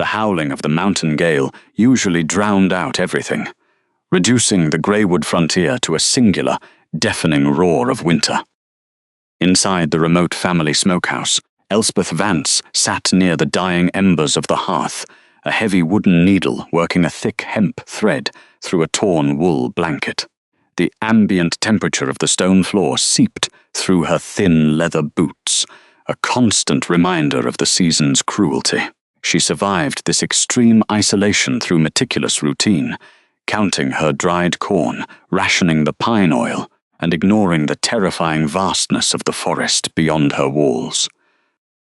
The howling of the mountain gale usually drowned out everything, reducing the Greywood frontier to a singular, deafening roar of winter. Inside the remote family smokehouse, Elspeth Vance sat near the dying embers of the hearth, a heavy wooden needle working a thick hemp thread through a torn wool blanket. The ambient temperature of the stone floor seeped through her thin leather boots, a constant reminder of the season's cruelty. She survived this extreme isolation through meticulous routine, counting her dried corn, rationing the pine oil, and ignoring the terrifying vastness of the forest beyond her walls.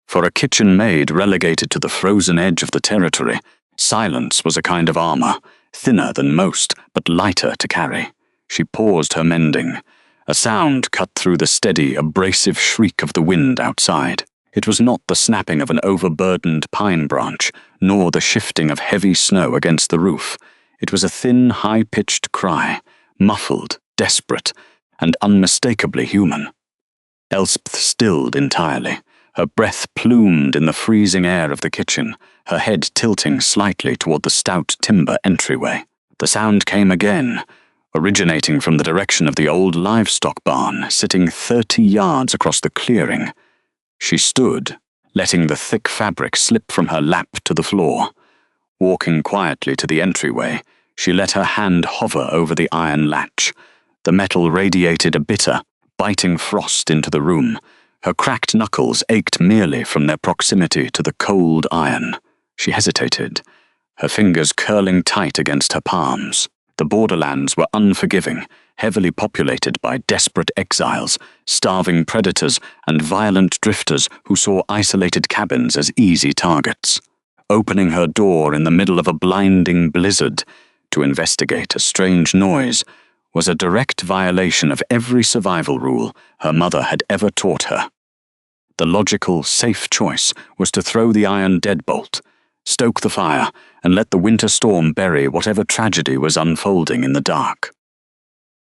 For a kitchen maid relegated to the frozen edge of the territory, silence was a kind of armor, thinner than most, but lighter to carry. She paused her mending. A sound cut through the steady, abrasive shriek of the wind outside. It was not the snapping of an overburdened pine branch, nor the shifting of heavy snow against the roof. It was a thin, high-pitched cry, muffled, desperate, and unmistakably human. Elspeth stilled entirely, her breath plumed in the freezing air of the kitchen, her head tilting slightly toward the stout timber entryway. The sound came again, originating from the direction of the old livestock barn, sitting 30 yards across the clearing. She stood, letting the thick fabric slip from her lap to the floor. Walking quietly to the entryway, she let her hand hover over the iron latch. The metal radiated a bitter, biting frost into the room. Her cracked knuckles ached merely from their proximity to the cold iron. She hesitated, her fingers curling tight against her palms. The borderlands were unforgiving, heavily populated by desperate exiles, starving predators, and violent drifters who saw isolated cabins as easy targets. Opening her door in the middle of a blinding blizzard to investigate a strange noise was a direct violation of every survival rule her mother had ever taught her. The logical, safe choice was to throw the iron deadbolt, stoke the fire, and let the winter storm bury whatever tragedy was unfolding in the dark.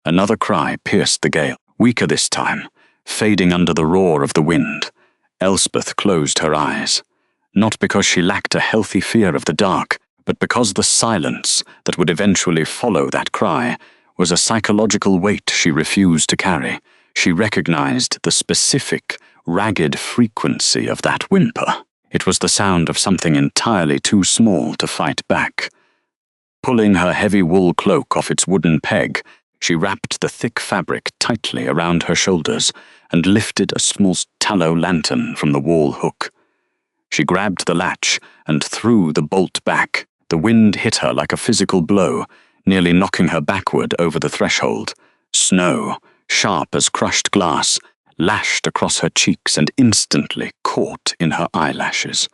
Another cry pierced the gale, weaker this time, fading under the roar of the wind. Elspeth closed her eyes, not because she lacked a healthy fear of the dark, but because the silence that would eventually follow that cry was a psychological weight she refused to carry. She recognized the specific, ragged frequency of that whimper. It was the sound of something entirely too small to fight back. Pulling her heavy wool cloak off its wooden peg, she wrapped the thick fabric tightly around her shoulders and lifted a small tallow lantern from the wall hook. She grabbed the latch and threw the bolt back. The wind hit her like a physical blow, nearly knocking her backward over the threshold. Snow, sharp as crushed glass, lashed across her cheeks and instantly caught in her eyelashes.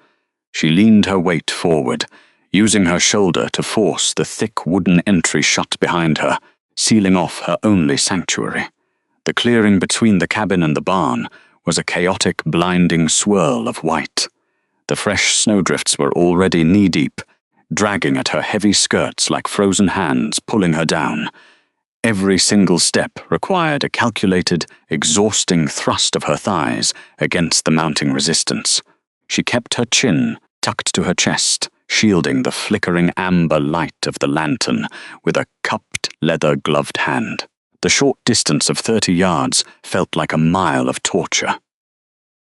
She leaned her weight forward, using her shoulder to force the thick wooden entry shut behind her, sealing off her only sanctuary. The clearing between the cabin and the barn was a chaotic, blinding swirl of white. The fresh snowdrifts were already knee-deep, dragging at her heavy skirts like frozen hands pulling her down. Every single step required a calculated, exhausting thrust of her thighs against the mounting resistance. She kept her chin tucked to her chest, shielding the flickering amber light of the lantern with a cupped, leather-gloved hand. The short distance of 30 yards felt like a mile of torture.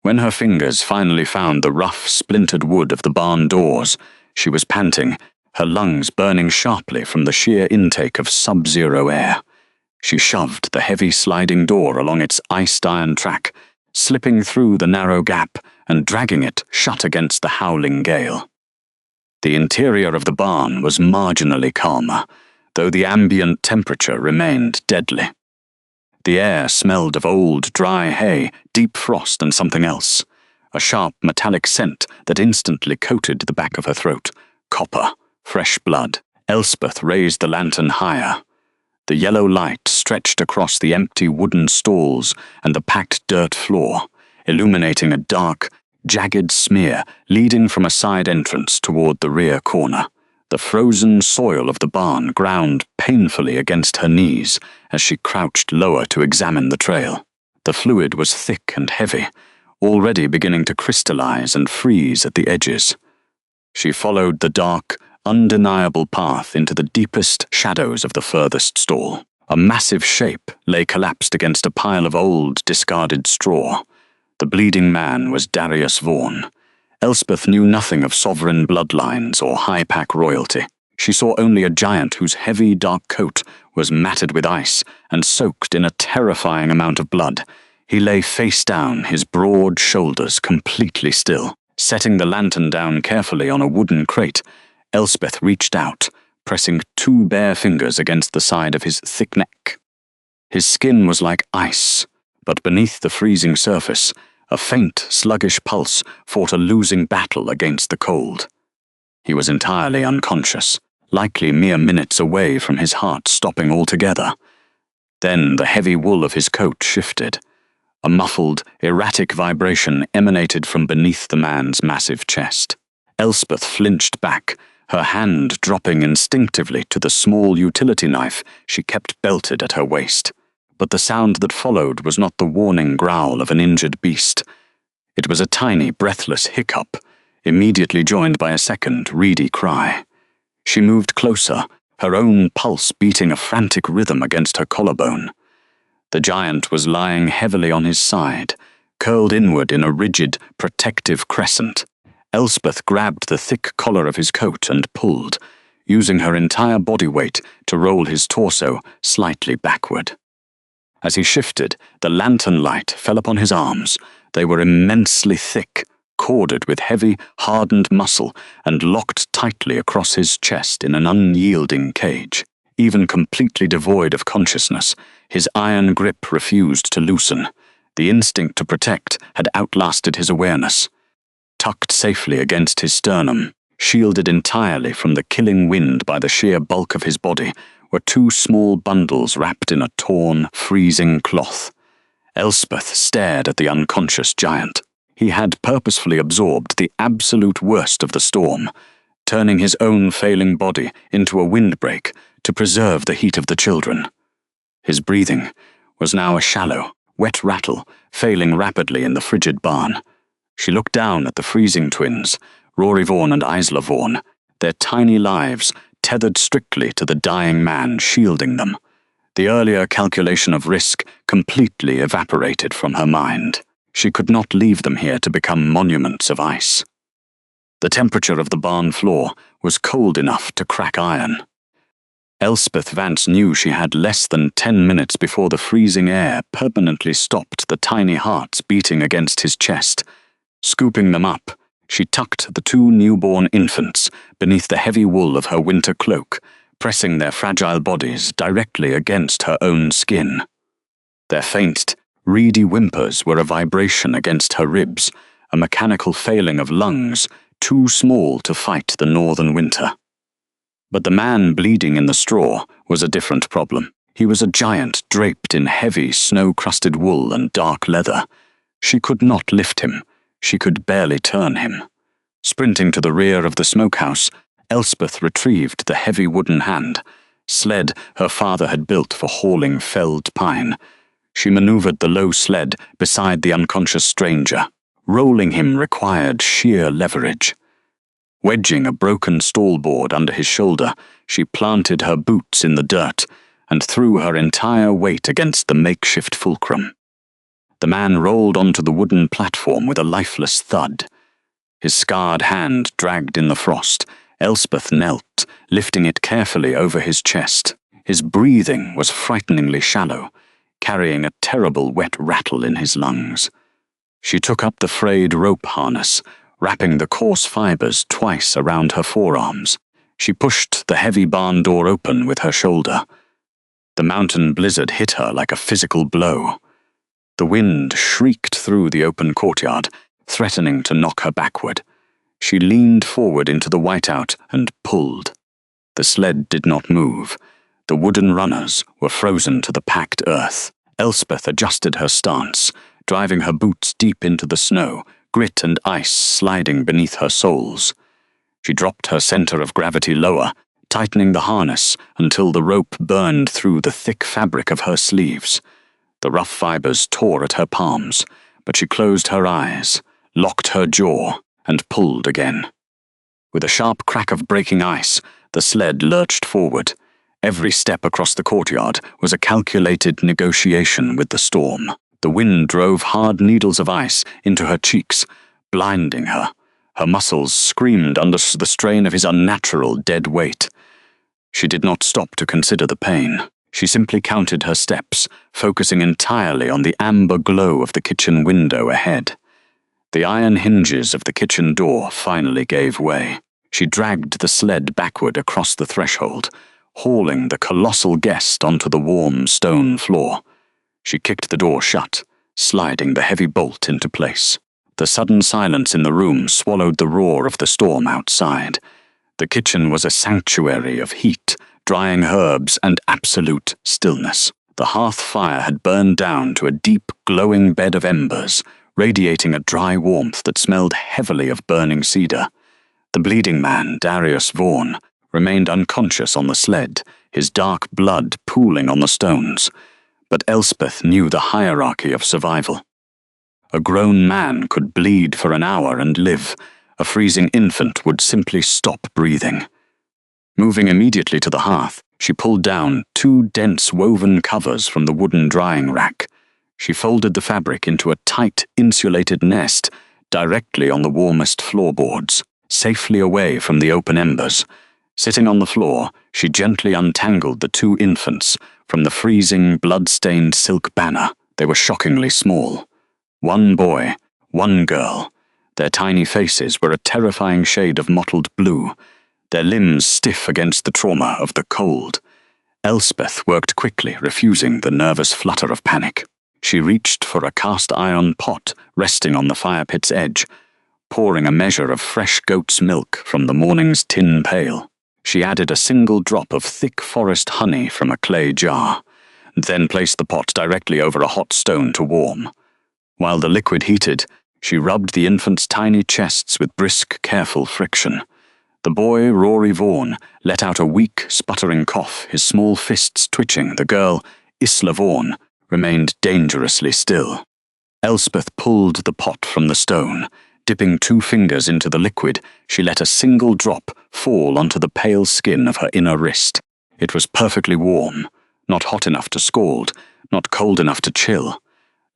When her fingers finally found the rough, splintered wood of the barn doors, she was panting, her lungs burning sharply from the sheer intake of sub-zero air. She shoved the heavy sliding door along its iced iron track, slipping through the narrow gap and dragging it shut against the howling gale. The interior of the barn was marginally calmer, though the ambient temperature remained deadly. The air smelled of old, dry hay, deep frost, and something else, a sharp metallic scent that instantly coated the back of her throat. Copper, fresh blood. Elspeth raised the lantern higher. The yellow light stretched across the empty wooden stalls and the packed dirt floor, illuminating a dark, jagged smear leading from a side entrance toward the rear corner. The frozen soil of the barn ground painfully against her knees as she crouched lower to examine the trail. The fluid was thick and heavy, already beginning to crystallize and freeze at the edges. She followed the dark, undeniable path into the deepest shadows of the furthest stall. A massive shape lay collapsed against a pile of old, discarded straw. The bleeding man was Darius Vaughan. Elspeth knew nothing of sovereign bloodlines or high-pack royalty. She saw only a giant whose heavy, dark coat was matted with ice and soaked in a terrifying amount of blood. He lay face down, his broad shoulders completely still. Setting the lantern down carefully on a wooden crate, Elspeth reached out, pressing 2 bare fingers against the side of his thick neck. His skin was like ice, but beneath the freezing surface, a faint, sluggish pulse fought a losing battle against the cold. He was entirely unconscious, likely mere minutes away from his heart stopping altogether. Then the heavy wool of his coat shifted. A muffled, erratic vibration emanated from beneath the man's massive chest. Elspeth flinched back, her hand dropping instinctively to the small utility knife she kept belted at her waist. But the sound that followed was not the warning growl of an injured beast. It was a tiny, breathless hiccup, immediately joined by a second, reedy cry. She moved closer, her own pulse beating a frantic rhythm against her collarbone. The giant was lying heavily on his side, curled inward in a rigid, protective crescent. Elspeth grabbed the thick collar of his coat and pulled, using her entire body weight to roll his torso slightly backward. As he shifted, the lantern light fell upon his arms. They were immensely thick, corded with heavy, hardened muscle, and locked tightly across his chest in an unyielding cage. Even completely devoid of consciousness, his iron grip refused to loosen. The instinct to protect had outlasted his awareness. Tucked safely against his sternum, shielded entirely from the killing wind by the sheer bulk of his body, were 2 small bundles wrapped in a torn, freezing cloth. Elspeth stared at the unconscious giant. He had purposefully absorbed the absolute worst of the storm, turning his own failing body into a windbreak to preserve the heat of the children. His breathing was now a shallow, wet rattle, failing rapidly in the frigid barn. She looked down at the freezing twins, Rory Vaughan and Isla Vaughan, their tiny lives tethered strictly to the dying man shielding them. The earlier calculation of risk completely evaporated from her mind. She could not leave them here to become monuments of ice. The temperature of the barn floor was cold enough to crack iron. Elspeth Vance knew she had less than 10 minutes before the freezing air permanently stopped the tiny hearts beating against his chest. Scooping them up, she tucked the 2 newborn infants beneath the heavy wool of her winter cloak, pressing their fragile bodies directly against her own skin. Their faint, reedy whimpers were a vibration against her ribs, a mechanical failing of lungs too small to fight the northern winter. But the man bleeding in the straw was a different problem. He was a giant draped in heavy, snow-crusted wool and dark leather. She could not lift him. She could barely turn him. Sprinting to the rear of the smokehouse, Elspeth retrieved the heavy wooden sled her father had built for hauling felled pine. She maneuvered the low sled beside the unconscious stranger. Rolling him required sheer leverage. Wedging a broken stall board under his shoulder, she planted her boots in the dirt and threw her entire weight against the makeshift fulcrum. The man rolled onto the wooden platform with a lifeless thud. His scarred hand dragged in the frost. Elspeth knelt, lifting it carefully over his chest. His breathing was frighteningly shallow, carrying a terrible wet rattle in his lungs. She took up the frayed rope harness, wrapping the coarse fibers twice around her forearms. She pushed the heavy barn door open with her shoulder. The mountain blizzard hit her like a physical blow. The wind shrieked through the open courtyard, threatening to knock her backward. She leaned forward into the whiteout and pulled. The sled did not move. The wooden runners were frozen to the packed earth. Elspeth adjusted her stance, driving her boots deep into the snow, grit and ice sliding beneath her soles. She dropped her center of gravity lower, tightening the harness until the rope burned through the thick fabric of her sleeves. The rough fibers tore at her palms, but she closed her eyes, locked her jaw, and pulled again. With a sharp crack of breaking ice, the sled lurched forward. Every step across the courtyard was a calculated negotiation with the storm. The wind drove hard needles of ice into her cheeks, blinding her. Her muscles screamed under the strain of his unnatural dead weight. She did not stop to consider the pain. She simply counted her steps, focusing entirely on the amber glow of the kitchen window ahead. The iron hinges of the kitchen door finally gave way. She dragged the sled backward across the threshold, hauling the colossal guest onto the warm stone floor. She kicked the door shut, sliding the heavy bolt into place. The sudden silence in the room swallowed the roar of the storm outside. The kitchen was a sanctuary of heat, drying herbs, and absolute stillness. The hearth fire had burned down to a deep, glowing bed of embers, radiating a dry warmth that smelled heavily of burning cedar. The bleeding man, Darius Vaughan, remained unconscious on the sled, his dark blood pooling on the stones. But Elspeth knew the hierarchy of survival. A grown man could bleed for an hour and live. A freezing infant would simply stop breathing. Moving immediately to the hearth, she pulled down 2 dense woven covers from the wooden drying rack. She folded the fabric into a tight, insulated nest directly on the warmest floorboards, safely away from the open embers. Sitting on the floor, she gently untangled the 2 infants from the freezing, blood-stained silk banner. They were shockingly small. 1 boy, 1 girl. Their tiny faces were a terrifying shade of mottled blue, their limbs stiff against the trauma of the cold. Elspeth worked quickly, refusing the nervous flutter of panic. She reached for a cast-iron pot resting on the fire pit's edge, pouring a measure of fresh goat's milk from the morning's tin pail. She added a single drop of thick forest honey from a clay jar, then placed the pot directly over a hot stone to warm. While the liquid heated, she rubbed the infant's tiny chests with brisk, careful friction. The boy, Rory Vaughan, let out a weak, sputtering cough, his small fists twitching. The girl, Isla Vaughan, remained dangerously still. Elspeth pulled the pot from the stone. Dipping 2 fingers into the liquid, she let a single drop fall onto the pale skin of her inner wrist. It was perfectly warm, not hot enough to scald, not cold enough to chill.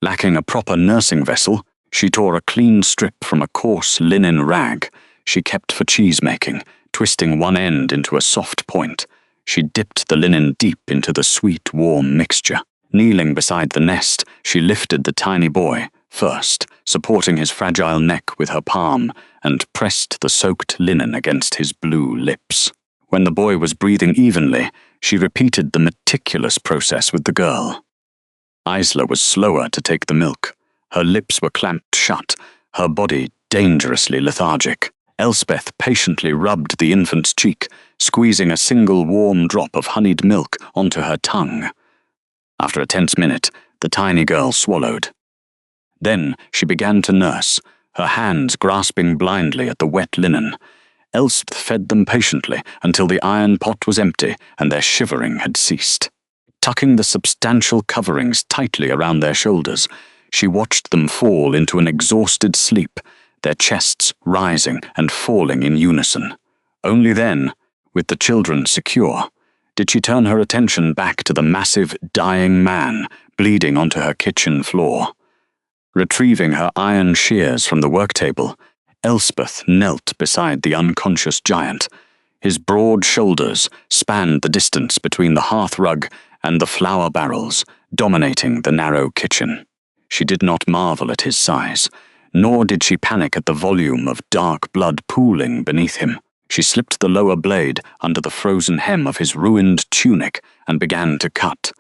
Lacking a proper nursing vessel, she tore a clean strip from a coarse linen rag she kept for cheese-making, twisting one end into a soft point. She dipped the linen deep into the sweet, warm mixture. Kneeling beside the nest, she lifted the tiny boy, first, supporting his fragile neck with her palm, and pressed the soaked linen against his blue lips. When the boy was breathing evenly, she repeated the meticulous process with the girl. Isla was slower to take the milk. Her lips were clamped shut, her body dangerously lethargic. Elspeth patiently rubbed the infant's cheek, squeezing a single warm drop of honeyed milk onto her tongue. After a tense minute, the tiny girl swallowed. Then she began to nurse, her hands grasping blindly at the wet linen. Elspeth fed them patiently until the iron pot was empty and their shivering had ceased. Tucking the substantial coverings tightly around their shoulders, she watched them fall into an exhausted sleep, their chests rising and falling in unison. Only then, with the children secure, did she turn her attention back to the massive, dying man bleeding onto her kitchen floor. Retrieving her iron shears from the work table, Elspeth knelt beside the unconscious giant. His broad shoulders spanned the distance between the hearth rug and the flour barrels, dominating the narrow kitchen. She did not marvel at his size, nor did she panic at the volume of dark blood pooling beneath him. She slipped the lower blade under the frozen hem of his ruined tunic and began to cut.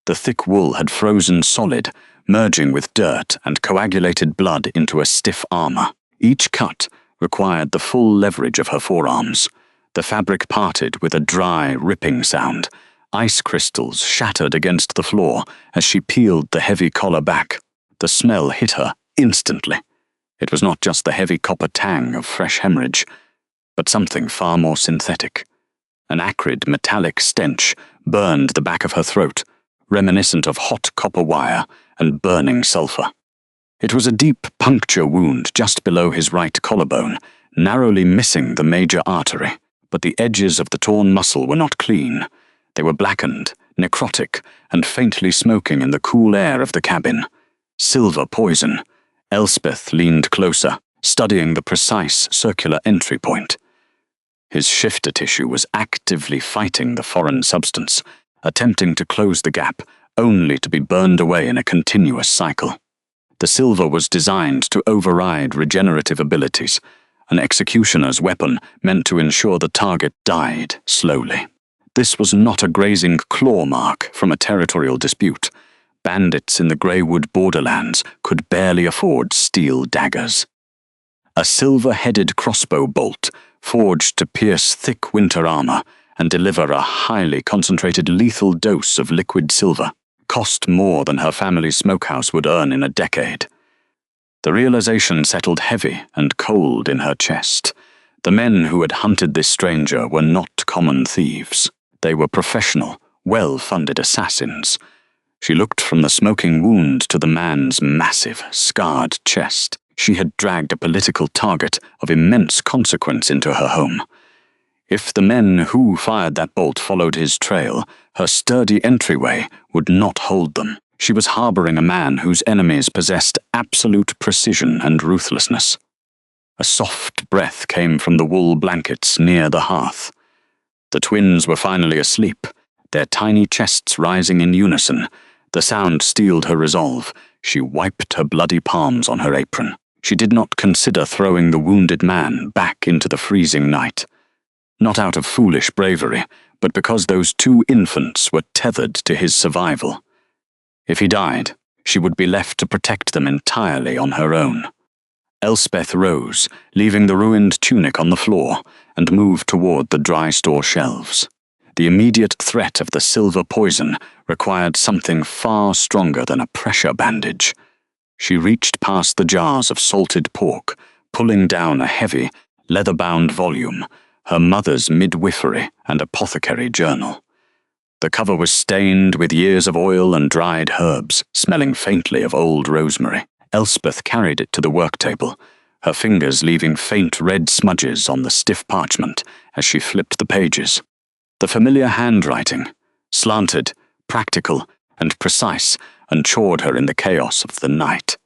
The thick wool had frozen solid, merging with dirt and coagulated blood into a stiff armor. Each cut required the full leverage of her forearms. The fabric parted with a dry, ripping sound. Ice crystals shattered against the floor as she peeled the heavy collar back. The smell hit her instantly. It was not just the heavy copper tang of fresh hemorrhage, but something far more synthetic. An acrid, metallic stench burned the back of her throat, reminiscent of hot copper wire and burning sulfur. It was a deep puncture wound just below his right collarbone, narrowly missing the major artery, but the edges of the torn muscle were not clean. They were blackened, necrotic, and faintly smoking in the cool air of the cabin. Silver poison. Elspeth leaned closer, studying the precise circular entry point. His shifter tissue was actively fighting the foreign substance, attempting to close the gap, only to be burned away in a continuous cycle. The silver was designed to override regenerative abilities, an executioner's weapon meant to ensure the target died slowly. This was not a grazing claw mark from a territorial dispute. Bandits in the Greywood borderlands could barely afford steel daggers. A silver-headed crossbow bolt, forged to pierce thick winter armor and deliver a highly concentrated lethal dose of liquid silver, cost more than her family's smokehouse would earn in a decade. The realization settled heavy and cold in her chest. The men who had hunted this stranger were not common thieves. They were professional, well-funded assassins. She looked from the smoking wound to the man's massive, scarred chest. She had dragged a political target of immense consequence into her home. If the men who fired that bolt followed his trail, her sturdy entryway would not hold them. She was harboring a man whose enemies possessed absolute precision and ruthlessness. A soft breath came from the wool blankets near the hearth. The twins were finally asleep, their tiny chests rising in unison. The sound steeled her resolve. She wiped her bloody palms on her apron. She did not consider throwing the wounded man back into the freezing night. Not out of foolish bravery, but because those two infants were tethered to his survival. If he died, she would be left to protect them entirely on her own. Elspeth rose, leaving the ruined tunic on the floor, and moved toward the dry store shelves. The immediate threat of the silver poison required something far stronger than a pressure bandage. She reached past the jars of salted pork, pulling down a heavy, leather-bound volume, her mother's midwifery and apothecary journal. The cover was stained with years of oil and dried herbs, smelling faintly of old rosemary. Elspeth carried it to the work table, her fingers leaving faint red smudges on the stiff parchment as she flipped the pages. The familiar handwriting, slanted, practical, and precise, ensured her in the chaos of the night.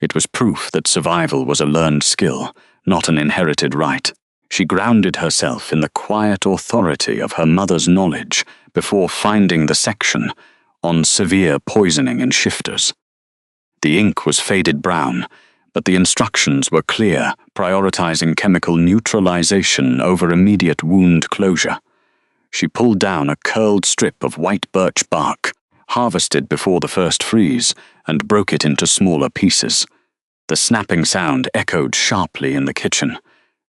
It was proof that survival was a learned skill, not an inherited right. She grounded herself in the quiet authority of her mother's knowledge before finding the section on severe poisoning in shifters. The ink was faded brown, but the instructions were clear, prioritizing chemical neutralization over immediate wound closure. She pulled down a curled strip of white birch bark, harvested before the first freeze, and broke it into smaller pieces. The snapping sound echoed sharply in the kitchen.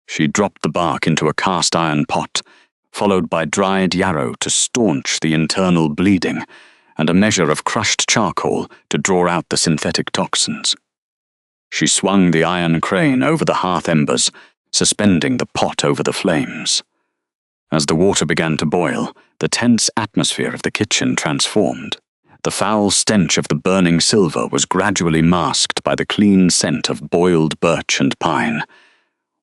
She dropped the bark into a cast-iron pot, followed by dried yarrow to staunch the internal bleeding, and a measure of crushed charcoal to draw out the synthetic toxins. She swung the iron crane over the hearth embers, suspending the pot over the flames. As the water began to boil, the tense atmosphere of the kitchen transformed. The foul stench of the burning silver was gradually masked by the clean scent of boiled birch and pine.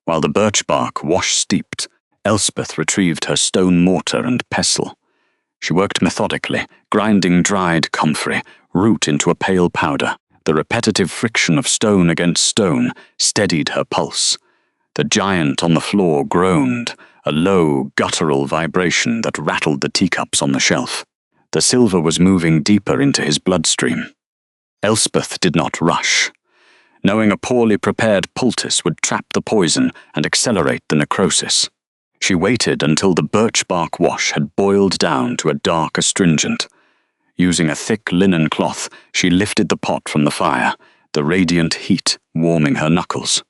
While the birch bark wash-steeped, Elspeth retrieved her stone mortar and pestle. She worked methodically, grinding dried comfrey, root into a pale powder. The repetitive friction of stone against stone steadied her pulse. The giant on the floor groaned, a low, guttural vibration that rattled the teacups on the shelf. The silver was moving deeper into his bloodstream. Elspeth did not rush, knowing a poorly prepared poultice would trap the poison and accelerate the necrosis. She waited until the birch bark wash had boiled down to a dark astringent. Using a thick linen cloth, she lifted the pot from the fire, the radiant heat warming her knuckles.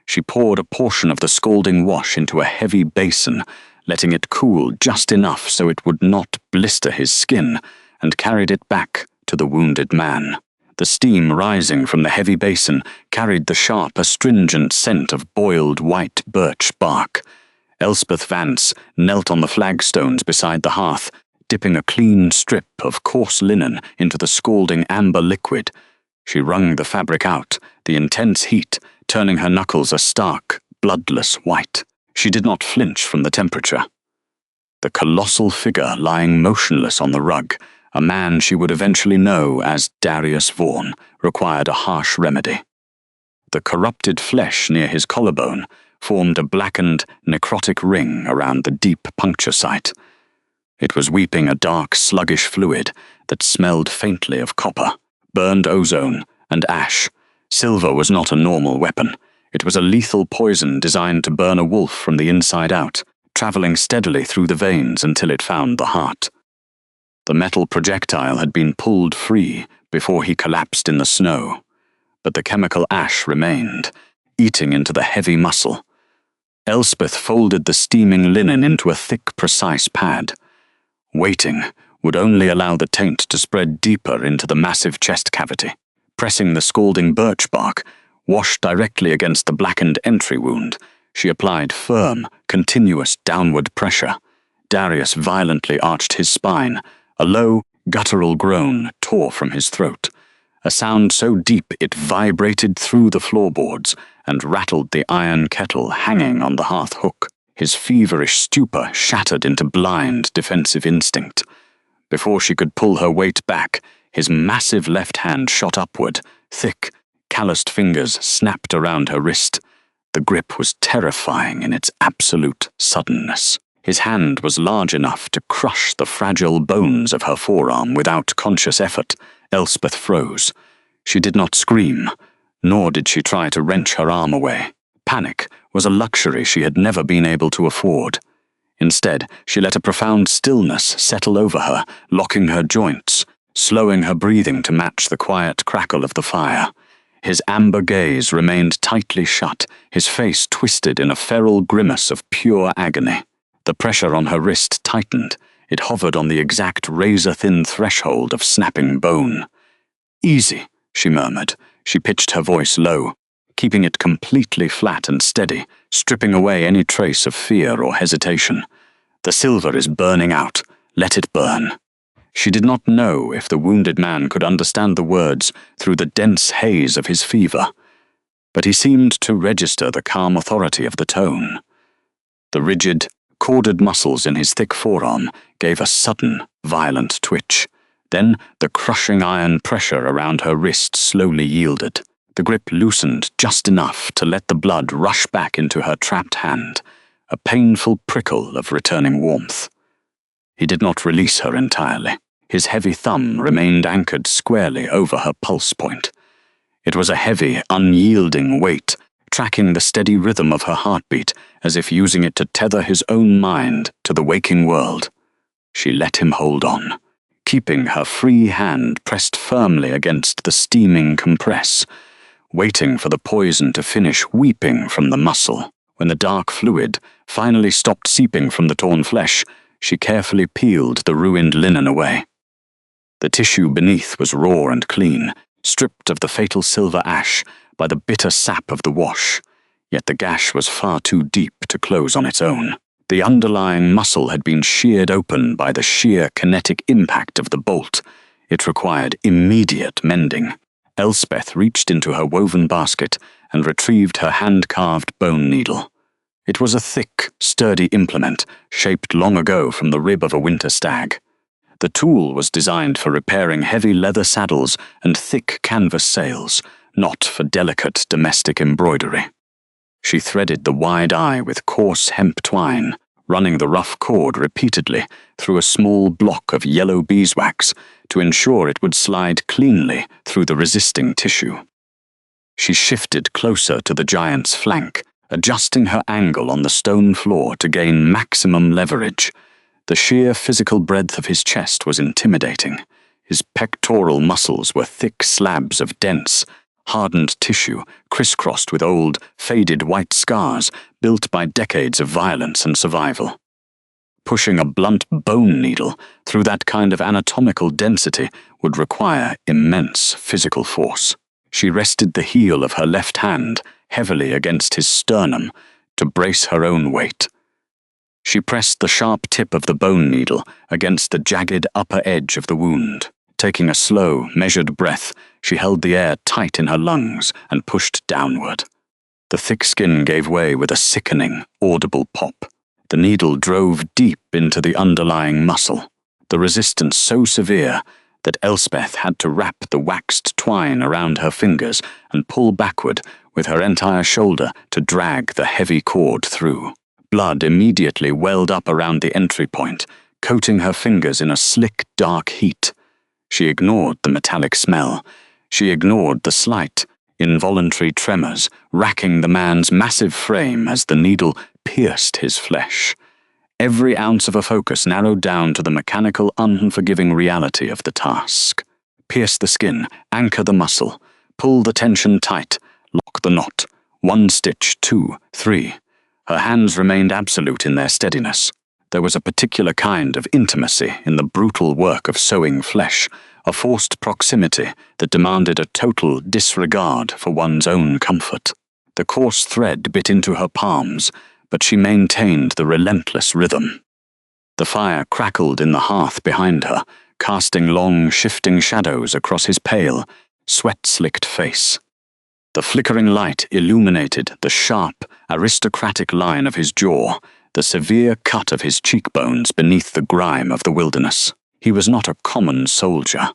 She poured a portion of the scalding wash into a heavy basin, letting it cool just enough so it would not blister his skin, and carried it back to the wounded man. The steam rising from the heavy basin carried the sharp, astringent scent of boiled white birch bark. Elspeth Vance knelt on the flagstones beside the hearth, dipping a clean strip of coarse linen into the scalding amber liquid. She wrung the fabric out, the intense heat turning her knuckles a stark, bloodless white. She did not flinch from the temperature. The colossal figure lying motionless on the rug, a man she would eventually know as Darius Vaughan, required a harsh remedy. The corrupted flesh near his collarbone formed a blackened, necrotic ring around the deep puncture site. It was weeping a dark, sluggish fluid that smelled faintly of copper, burned ozone, and ash. Silver was not a normal weapon. It was a lethal poison designed to burn a wolf from the inside out, traveling steadily through the veins until it found the heart. The metal projectile had been pulled free before he collapsed in the snow, but the chemical ash remained, eating into the heavy muscle. Elspeth folded the steaming linen into a thick, precise pad. Waiting would only allow the taint to spread deeper into the massive chest cavity. Pressing the scalding birch bark, washed directly against the blackened entry wound, she applied firm, continuous downward pressure. Darius violently arched his spine. A low, guttural groan tore from his throat, a sound so deep it vibrated through the floorboards and rattled the iron kettle hanging on the hearth hook. His feverish stupor shattered into blind, defensive instinct. Before she could pull her weight back, his massive left hand shot upward. Thick, calloused fingers snapped around her wrist. The grip was terrifying in its absolute suddenness. His hand was large enough to crush the fragile bones of her forearm without conscious effort. Elspeth froze. She did not scream, nor did she try to wrench her arm away. Panic was a luxury she had never been able to afford. Instead, she let a profound stillness settle over her, locking her joints, slowing her breathing to match the quiet crackle of the fire. His amber gaze remained tightly shut, his face twisted in a feral grimace of pure agony. The pressure on her wrist tightened. It hovered on the exact razor-thin threshold of snapping bone. "Easy," she murmured. She pitched her voice low, keeping it completely flat and steady, stripping away any trace of fear or hesitation. "The silver is burning out. Let it burn." She did not know if the wounded man could understand the words through the dense haze of his fever, but he seemed to register the calm authority of the tone. The rigid, corded muscles in his thick forearm gave a sudden, violent twitch. Then the crushing iron pressure around her wrist slowly yielded. The grip loosened just enough to let the blood rush back into her trapped hand, a painful prickle of returning warmth. He did not release her entirely. His heavy thumb remained anchored squarely over her pulse point. It was a heavy, unyielding weight, tracking the steady rhythm of her heartbeat as if using it to tether his own mind to the waking world. She let him hold on, keeping her free hand pressed firmly against the steaming compress, waiting for the poison to finish weeping from the muscle. When the dark fluid finally stopped seeping from the torn flesh, she carefully peeled the ruined linen away. The tissue beneath was raw and clean, stripped of the fatal silver ash by the bitter sap of the wash, yet the gash was far too deep to close on its own. The underlying muscle had been sheared open by the sheer kinetic impact of the bolt. It required immediate mending. Elspeth reached into her woven basket and retrieved her hand-carved bone needle. It was a thick, sturdy implement, shaped long ago from the rib of a winter stag. The tool was designed for repairing heavy leather saddles and thick canvas sails, not for delicate domestic embroidery. She threaded the wide eye with coarse hemp twine, running the rough cord repeatedly through a small block of yellow beeswax to ensure it would slide cleanly through the resisting tissue. She shifted closer to the giant's flank, adjusting her angle on the stone floor to gain maximum leverage. The sheer physical breadth of his chest was intimidating. His pectoral muscles were thick slabs of dense, hardened tissue crisscrossed with old, faded white scars built by decades of violence and survival. Pushing a blunt bone needle through that kind of anatomical density would require immense physical force. She rested the heel of her left hand heavily against his sternum to brace her own weight. She pressed the sharp tip of the bone needle against the jagged upper edge of the wound. Taking a slow, measured breath, she held the air tight in her lungs and pushed downward. The thick skin gave way with a sickening, audible pop. The needle drove deep into the underlying muscle, the resistance so severe that Elspeth had to wrap the waxed twine around her fingers and pull backward with her entire shoulder to drag the heavy cord through. Blood immediately welled up around the entry point, coating her fingers in a slick, dark heat. She ignored the metallic smell. She ignored the slight, involuntary tremors racking the man's massive frame as the needle pierced his flesh. Every ounce of her focus narrowed down to the mechanical, unforgiving reality of the task. Pierce the skin, anchor the muscle, pull the tension tight, lock the knot. 1 stitch, 2, 3. Her hands remained absolute in their steadiness. There was a particular kind of intimacy in the brutal work of sewing flesh, a forced proximity that demanded a total disregard for one's own comfort. The coarse thread bit into her palms, but she maintained the relentless rhythm. The fire crackled in the hearth behind her, casting long, shifting shadows across his pale, sweat-slicked face. The flickering light illuminated the sharp, aristocratic line of his jaw, the severe cut of his cheekbones beneath the grime of the wilderness. He was not a common soldier.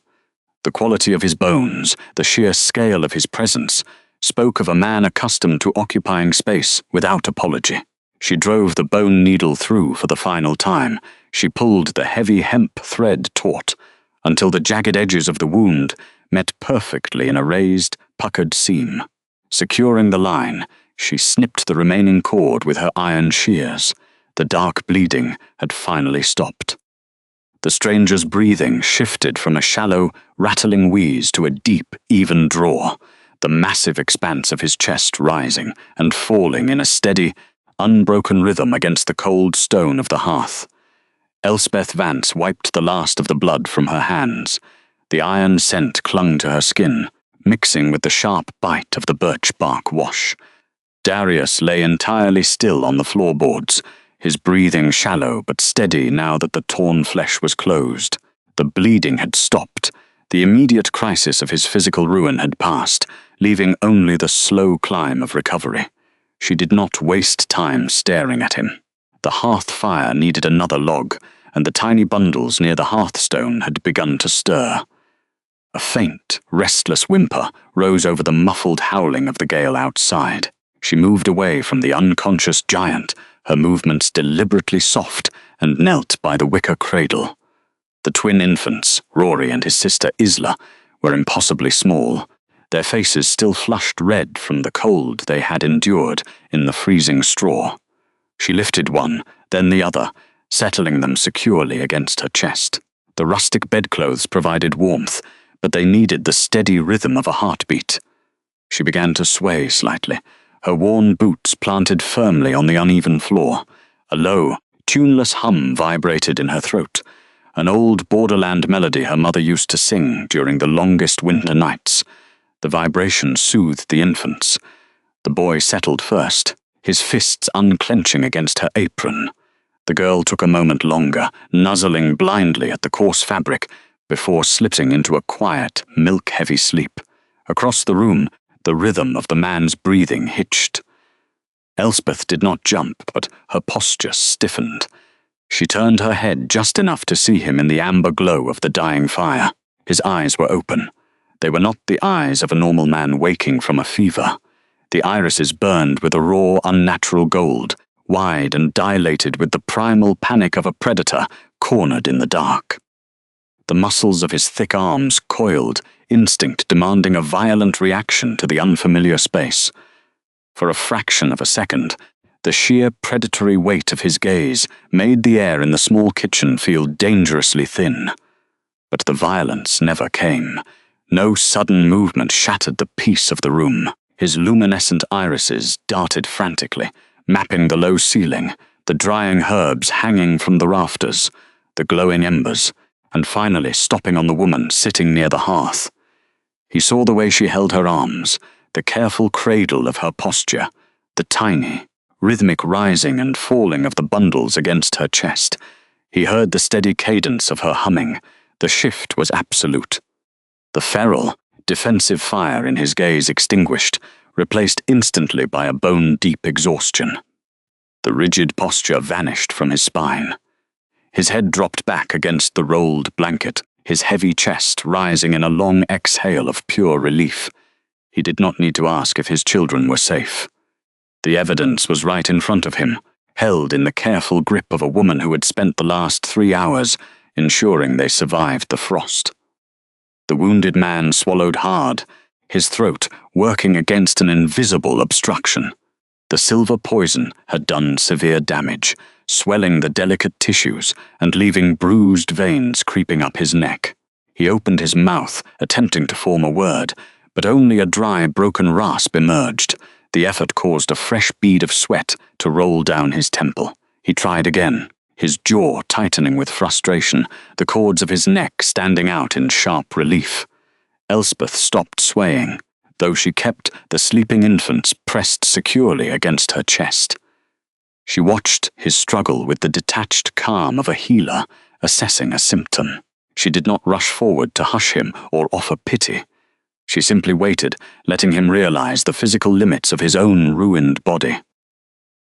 The quality of his bones, the sheer scale of his presence, spoke of a man accustomed to occupying space without apology. She drove the bone needle through for the final time. She pulled the heavy hemp thread taut, until the jagged edges of the wound met perfectly in a raised, puckered seam. Securing the line, she snipped the remaining cord with her iron shears. The dark bleeding had finally stopped. The stranger's breathing shifted from a shallow, rattling wheeze to a deep, even draw, the massive expanse of his chest rising and falling in a steady, unbroken rhythm against the cold stone of the hearth. Elspeth Vance wiped the last of the blood from her hands. The iron scent clung to her skin, mixing with the sharp bite of the birch bark wash. Darius lay entirely still on the floorboards, his breathing shallow but steady now that the torn flesh was closed. The bleeding had stopped. The immediate crisis of his physical ruin had passed, leaving only the slow climb of recovery. She did not waste time staring at him. The hearth fire needed another log, and the tiny bundles near the hearthstone had begun to stir. A faint, restless whimper rose over the muffled howling of the gale outside. She moved away from the unconscious giant, her movements deliberately soft, and knelt by the wicker cradle. The twin infants, Rory and his sister Isla, were impossibly small, their faces still flushed red from the cold they had endured in the freezing straw. She lifted one, then the other, settling them securely against her chest. The rustic bedclothes provided warmth, but they needed the steady rhythm of a heartbeat. She began to sway slightly, her worn boots planted firmly on the uneven floor. A low, tuneless hum vibrated in her throat, an old borderland melody her mother used to sing during the longest winter nights. The vibration soothed the infants. The boy settled first, his fists unclenching against her apron. The girl took a moment longer, nuzzling blindly at the coarse fabric, before slipping into a quiet, milk-heavy sleep. Across the room, the rhythm of the man's breathing hitched. Elspeth did not jump, but her posture stiffened. She turned her head just enough to see him in the amber glow of the dying fire. His eyes were open. They were not the eyes of a normal man waking from a fever. The irises burned with a raw, unnatural gold, wide and dilated with the primal panic of a predator cornered in the dark. The muscles of his thick arms coiled, instinct demanding a violent reaction to the unfamiliar space. For a fraction of a second, the sheer predatory weight of his gaze made the air in the small kitchen feel dangerously thin. But the violence never came. No sudden movement shattered the peace of the room. His luminescent irises darted frantically, mapping the low ceiling, the drying herbs hanging from the rafters, the glowing embers, and finally stopping on the woman sitting near the hearth. He saw the way she held her arms, the careful cradle of her posture, the tiny, rhythmic rising and falling of the bundles against her chest. He heard the steady cadence of her humming. The shift was absolute. The feral, defensive fire in his gaze extinguished, replaced instantly by a bone-deep exhaustion. The rigid posture vanished from his spine. His head dropped back against the rolled blanket, his heavy chest rising in a long exhale of pure relief. He did not need to ask if his children were safe. The evidence was right in front of him, held in the careful grip of a woman who had spent the last 3 hours ensuring they survived the frost. The wounded man swallowed hard, his throat working against an invisible obstruction. The silver poison had done severe damage, swelling the delicate tissues and leaving bruised veins creeping up his neck. He opened his mouth, attempting to form a word, but only a dry, broken rasp emerged. The effort caused a fresh bead of sweat to roll down his temple. He tried again, his jaw tightening with frustration, the cords of his neck standing out in sharp relief. Elspeth stopped swaying, though she kept the sleeping infants pressed securely against her chest. She watched his struggle with the detached calm of a healer assessing a symptom. She did not rush forward to hush him or offer pity. She simply waited, letting him realize the physical limits of his own ruined body.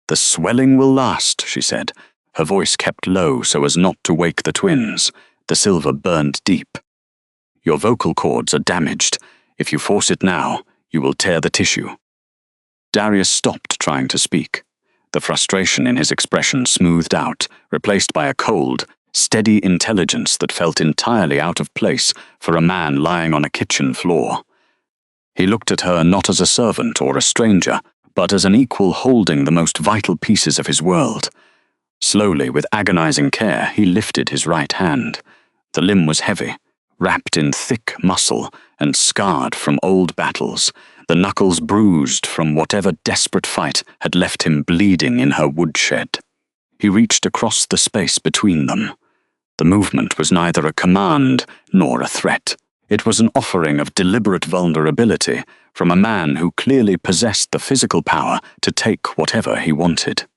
"The swelling will last," she said, her voice kept low so as not to wake the twins. The silver burned deep. "Your vocal cords are damaged. If you force it now, you will tear the tissue." Darius stopped trying to speak. The frustration in his expression smoothed out, replaced by a cold, steady intelligence that felt entirely out of place for a man lying on a kitchen floor. He looked at her not as a servant or a stranger, but as an equal holding the most vital pieces of his world. Slowly, with agonizing care, he lifted his right hand. The limb was heavy, wrapped in thick muscle and scarred from old battles, the knuckles bruised from whatever desperate fight had left him bleeding in her woodshed. He reached across the space between them. The movement was neither a command nor a threat. It was an offering of deliberate vulnerability from a man who clearly possessed the physical power to take whatever he wanted.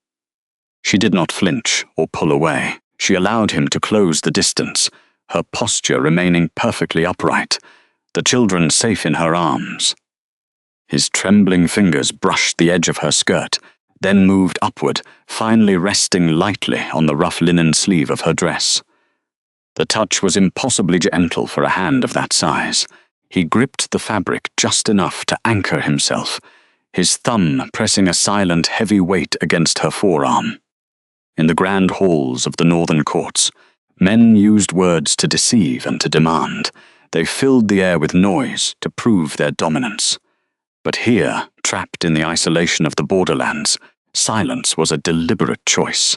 She did not flinch or pull away. She allowed him to close the distance, her posture remaining perfectly upright, the children safe in her arms. His trembling fingers brushed the edge of her skirt, then moved upward, finally resting lightly on the rough linen sleeve of her dress. The touch was impossibly gentle for a hand of that size. He gripped the fabric just enough to anchor himself, his thumb pressing a silent, heavy weight against her forearm. In the grand halls of the northern courts, men used words to deceive and to demand. They filled the air with noise to prove their dominance. But here, trapped in the isolation of the borderlands, silence was a deliberate choice.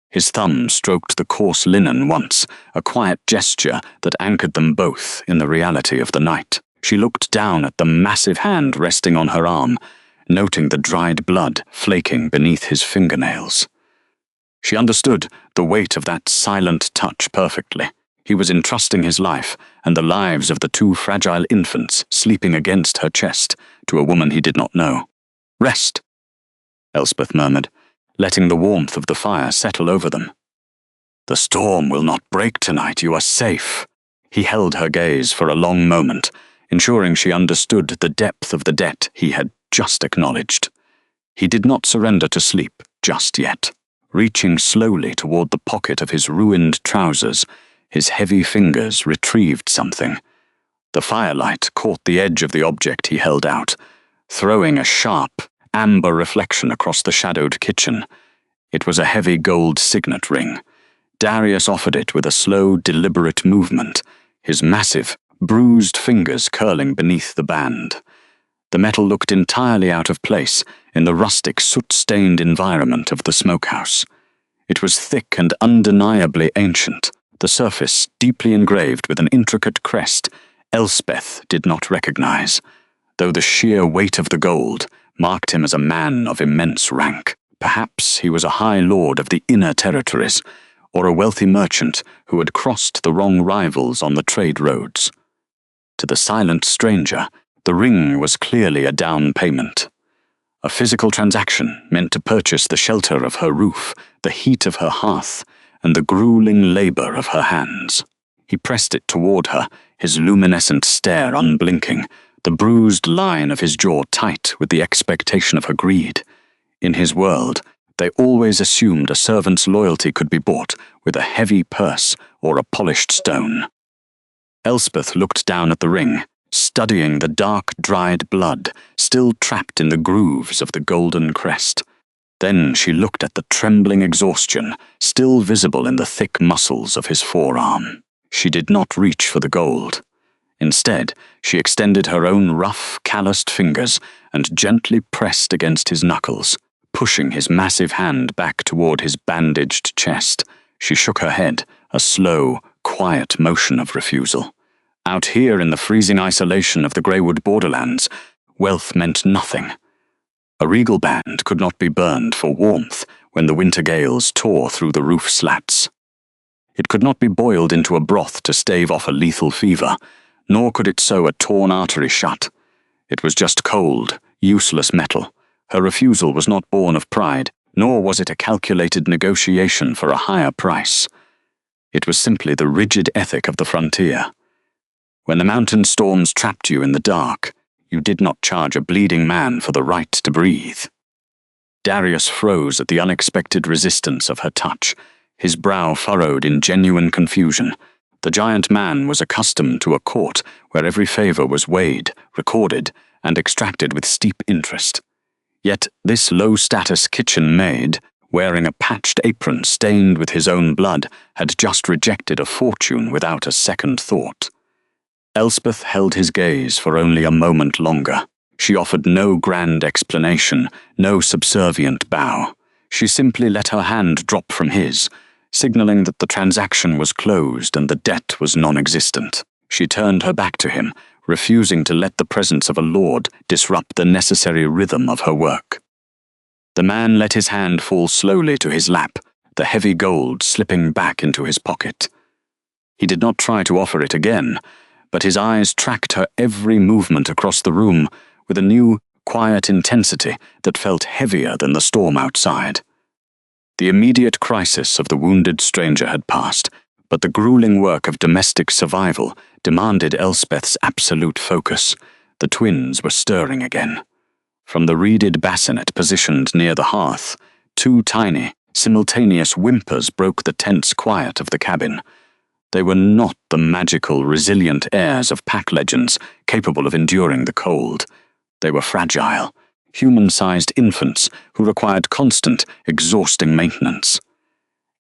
His thumb stroked the coarse linen once, a quiet gesture that anchored them both in the reality of the night. She looked down at the massive hand resting on her arm, noting the dried blood flaking beneath his fingernails. She understood the weight of that silent touch perfectly. He was entrusting his life and the lives of the 2 fragile infants sleeping against her chest to a woman he did not know. "Rest," Elspeth murmured, letting the warmth of the fire settle over them. "The storm will not break tonight. You are safe." He held her gaze for a long moment, ensuring she understood the depth of the debt he had just acknowledged. He did not surrender to sleep just yet. Reaching slowly toward the pocket of his ruined trousers, his heavy fingers retrieved something. The firelight caught the edge of the object he held out, throwing a sharp, amber reflection across the shadowed kitchen. It was a heavy gold signet ring. Darius offered it with a slow, deliberate movement, his massive, bruised fingers curling beneath the band. The metal looked entirely out of place in the rustic, soot-stained environment of the smokehouse. It was thick and undeniably ancient, the surface deeply engraved with an intricate crest Elspeth did not recognize, though the sheer weight of the gold marked him as a man of immense rank. Perhaps he was a high lord of the inner territories, or a wealthy merchant who had crossed the wrong rivals on the trade roads. To the silent stranger, the ring was clearly a down payment. A physical transaction meant to purchase the shelter of her roof, the heat of her hearth, and the grueling labor of her hands. He pressed it toward her, his luminescent stare unblinking, the bruised line of his jaw tight with the expectation of her greed. In his world, they always assumed a servant's loyalty could be bought with a heavy purse or a polished stone. Elspeth looked down at the ring, studying the dark, dried blood still trapped in the grooves of the golden crest. Then she looked at the trembling exhaustion still visible in the thick muscles of his forearm. She did not reach for the gold. Instead, she extended her own rough, calloused fingers and gently pressed against his knuckles, pushing his massive hand back toward his bandaged chest. She shook her head, a slow, quiet motion of refusal. Out here in the freezing isolation of the Greywood borderlands, wealth meant nothing. A regal band could not be burned for warmth when the winter gales tore through the roof slats. It could not be boiled into a broth to stave off a lethal fever, nor could it sew a torn artery shut. It was just cold, useless metal. Her refusal was not born of pride, nor was it a calculated negotiation for a higher price. It was simply the rigid ethic of the frontier. When the mountain storms trapped you in the dark, you did not charge a bleeding man for the right to breathe. Darius froze at the unexpected resistance of her touch, his brow furrowed in genuine confusion. The giant man was accustomed to a court where every favor was weighed, recorded, and extracted with steep interest. Yet this low-status kitchen maid, wearing a patched apron stained with his own blood, had just rejected a fortune without a second thought. Elspeth held his gaze for only a moment longer. She offered no grand explanation, no subservient bow. She simply let her hand drop from his, signaling that the transaction was closed and the debt was non-existent. She turned her back to him, refusing to let the presence of a lord disrupt the necessary rhythm of her work. The man let his hand fall slowly to his lap, the heavy gold slipping back into his pocket. He did not try to offer it again, but his eyes tracked her every movement across the room with a new, quiet intensity that felt heavier than the storm outside. The immediate crisis of the wounded stranger had passed, but the grueling work of domestic survival demanded Elspeth's absolute focus. The twins were stirring again. From the reeded bassinet positioned near the hearth, two tiny, simultaneous whimpers broke the tense quiet of the cabin. They were not the magical, resilient heirs of pack legends capable of enduring the cold. They were fragile, human-sized infants who required constant, exhausting maintenance.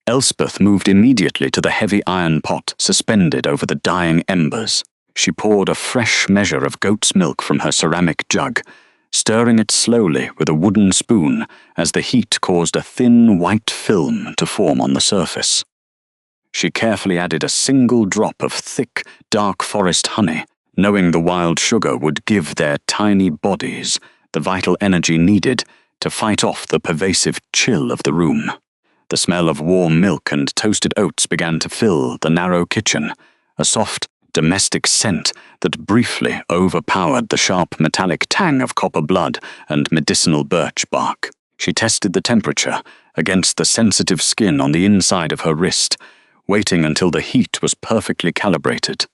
Elspeth moved immediately to the heavy iron pot suspended over the dying embers. She poured a fresh measure of goat's milk from her ceramic jug, stirring it slowly with a wooden spoon as the heat caused a thin white film to form on the surface. She carefully added a single drop of thick, dark forest honey, knowing the wild sugar would give their tiny bodies the vital energy needed to fight off the pervasive chill of the room. The smell of warm milk and toasted oats began to fill the narrow kitchen, a soft, domestic scent that briefly overpowered the sharp metallic tang of copper blood and medicinal birch bark. She tested the temperature against the sensitive skin on the inside of her wrist, waiting until the heat was perfectly calibrated.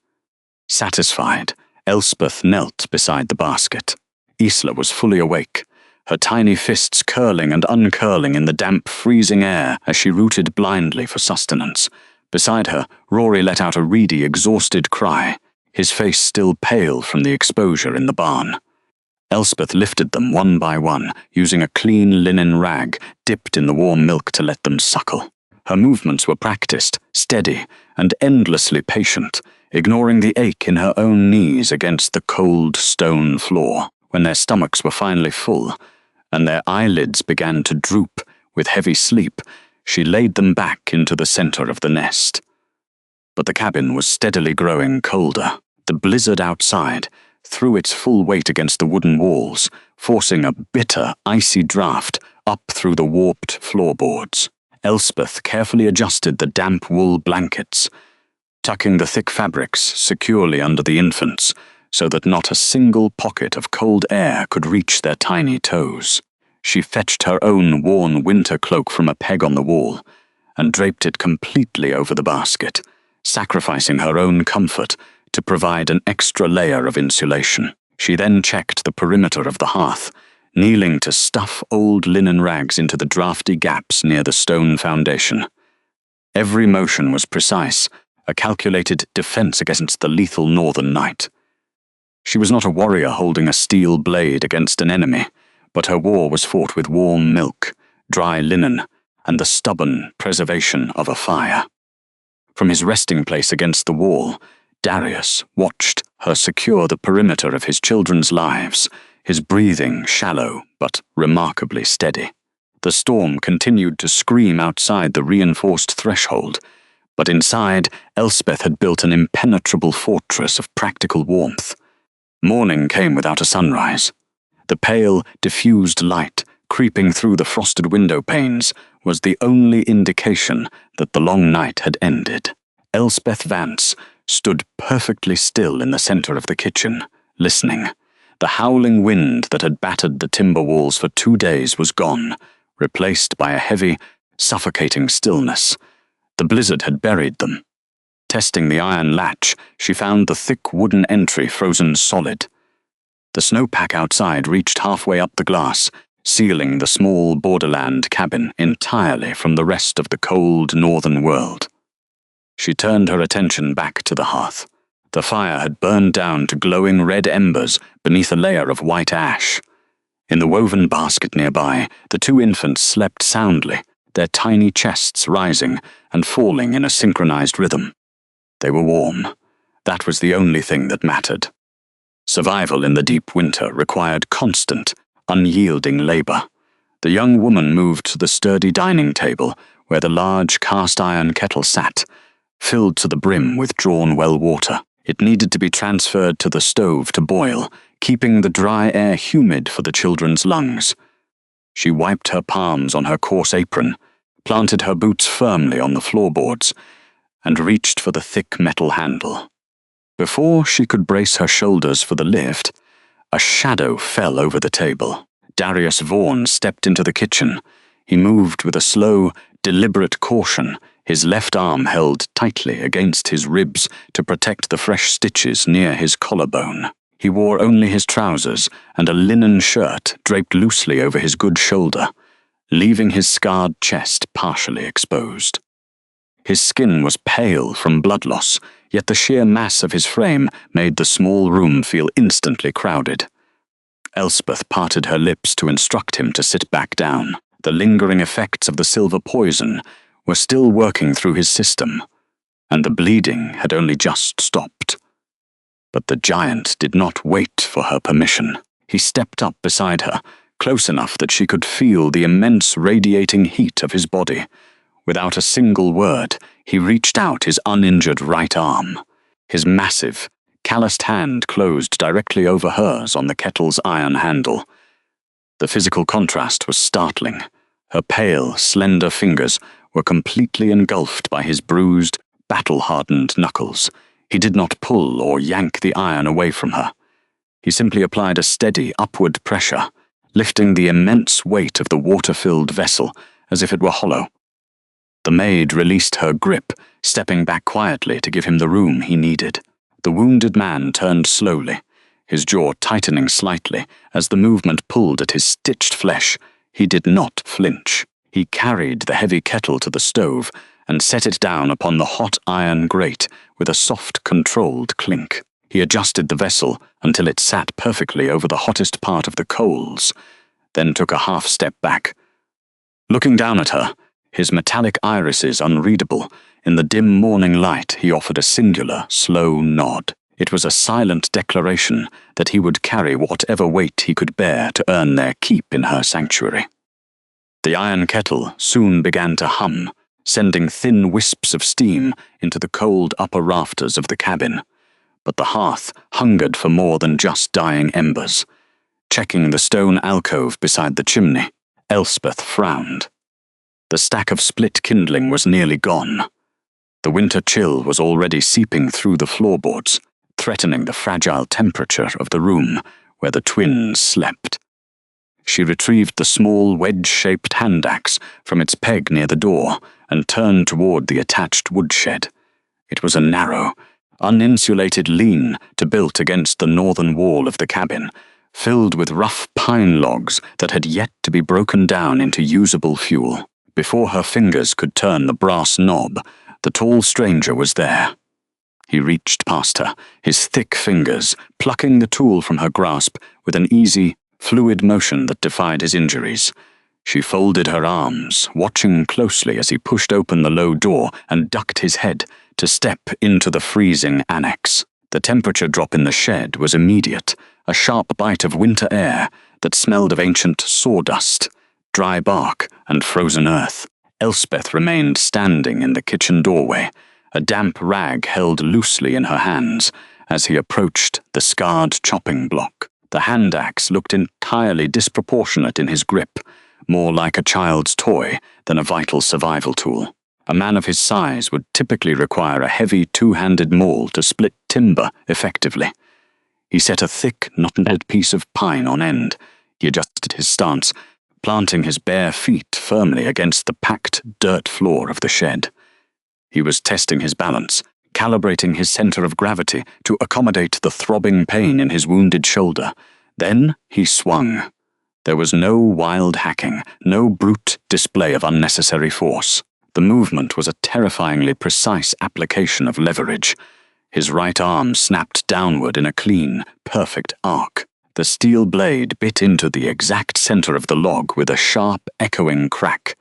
Satisfied, Elspeth knelt beside the basket. Isla was fully awake, her tiny fists curling and uncurling in the damp, freezing air as she rooted blindly for sustenance. Beside her, Rory let out a reedy, exhausted cry, his face still pale from the exposure in the barn. Elspeth lifted them one by one, using a clean linen rag dipped in the warm milk to let them suckle. Her movements were practiced, steady, and endlessly patient, ignoring the ache in her own knees against the cold stone floor. When their stomachs were finally full, and their eyelids began to droop with heavy sleep, she laid them back into the center of the nest. But the cabin was steadily growing colder. The blizzard outside threw its full weight against the wooden walls, forcing a bitter, icy draft up through the warped floorboards. Elspeth carefully adjusted the damp wool blankets, tucking the thick fabrics securely under the infants, so that not a single pocket of cold air could reach their tiny toes. She fetched her own worn winter cloak from a peg on the wall and draped it completely over the basket, sacrificing her own comfort to provide an extra layer of insulation. She then checked the perimeter of the hearth, kneeling to stuff old linen rags into the drafty gaps near the stone foundation. Every motion was precise, a calculated defense against the lethal northern night. She was not a warrior holding a steel blade against an enemy, but her war was fought with warm milk, dry linen, and the stubborn preservation of a fire. From his resting place against the wall, Darius watched her secure the perimeter of his children's lives, his breathing shallow but remarkably steady. The storm continued to scream outside the reinforced threshold, but inside, Elspeth had built an impenetrable fortress of practical warmth. Morning came without a sunrise. The pale, diffused light, creeping through the frosted window panes, was the only indication that the long night had ended. Elspeth Vance stood perfectly still in the center of the kitchen, listening. The howling wind that had battered the timber walls for 2 days was gone, replaced by a heavy, suffocating stillness. The blizzard had buried them. Testing the iron latch, she found the thick wooden entry frozen solid. The snowpack outside reached halfway up the glass, sealing the small borderland cabin entirely from the rest of the cold northern world. She turned her attention back to the hearth. The fire had burned down to glowing red embers beneath a layer of white ash. In the woven basket nearby, the 2 infants slept soundly, their tiny chests rising and falling in a synchronized rhythm. They were warm. That was the only thing that mattered. Survival in the deep winter required constant, unyielding labor. The young woman moved to the sturdy dining table where the large cast-iron kettle sat, filled to the brim with drawn well water. It needed to be transferred to the stove to boil, keeping the dry air humid for the children's lungs. She wiped her palms on her coarse apron, planted her boots firmly on the floorboards, and reached for the thick metal handle. Before she could brace her shoulders for the lift, a shadow fell over the table. Darius Vance stepped into the kitchen. He moved with a slow, deliberate caution, his left arm held tightly against his ribs to protect the fresh stitches near his collarbone. He wore only his trousers and a linen shirt draped loosely over his good shoulder, leaving his scarred chest partially exposed. His skin was pale from blood loss, yet the sheer mass of his frame made the small room feel instantly crowded. Elspeth parted her lips to instruct him to sit back down. The lingering effects of the silver poison were still working through his system, and the bleeding had only just stopped. But the giant did not wait for her permission. He stepped up beside her, close enough that she could feel the immense radiating heat of his body. Without a single word, he reached out his uninjured right arm. His massive, calloused hand closed directly over hers on the kettle's iron handle. The physical contrast was startling. Her pale, slender fingers were completely engulfed by his bruised, battle-hardened knuckles. He did not pull or yank the iron away from her. He simply applied a steady upward pressure, lifting the immense weight of the water-filled vessel as if it were hollow. The maid released her grip, stepping back quietly to give him the room he needed. The wounded man turned slowly, his jaw tightening slightly as the movement pulled at his stitched flesh. He did not flinch. He carried the heavy kettle to the stove and set it down upon the hot iron grate with a soft, controlled clink. He adjusted the vessel until it sat perfectly over the hottest part of the coals, then took a half step back. Looking down at her, his metallic irises unreadable, in the dim morning light he offered a singular, slow nod. It was a silent declaration that he would carry whatever weight he could bear to earn their keep in her sanctuary. The iron kettle soon began to hum, sending thin wisps of steam into the cold upper rafters of the cabin. But the hearth hungered for more than just dying embers. Checking the stone alcove beside the chimney, Elspeth frowned. The stack of split kindling was nearly gone. The winter chill was already seeping through the floorboards, threatening the fragile temperature of the room where the twins slept. She retrieved the small wedge-shaped hand axe from its peg near the door and turned toward the attached woodshed. It was a narrow, uninsulated lean-to-built against the northern wall of the cabin, filled with rough pine logs that had yet to be broken down into usable fuel. Before her fingers could turn the brass knob, the tall stranger was there. He reached past her, his thick fingers plucking the tool from her grasp with an easy, fluid motion that defied his injuries. She folded her arms, watching closely as he pushed open the low door and ducked his head to step into the freezing annex. The temperature drop in the shed was immediate, a sharp bite of winter air that smelled of ancient sawdust, dry bark, and frozen earth. Elspeth remained standing in the kitchen doorway, a damp rag held loosely in her hands as he approached the scarred chopping block. The hand axe looked entirely disproportionate in his grip, more like a child's toy than a vital survival tool. A man of his size would typically require a heavy two-handed maul to split timber effectively. He set a thick, knotted piece of pine on end. He adjusted his stance, planting his bare feet firmly against the packed dirt floor of the shed. He was testing his balance, calibrating his center of gravity to accommodate the throbbing pain in his wounded shoulder. Then he swung. There was no wild hacking, no brute display of unnecessary force. The movement was a terrifyingly precise application of leverage. His right arm snapped downward in a clean, perfect arc. The steel blade bit into the exact center of the log with a sharp, echoing crack.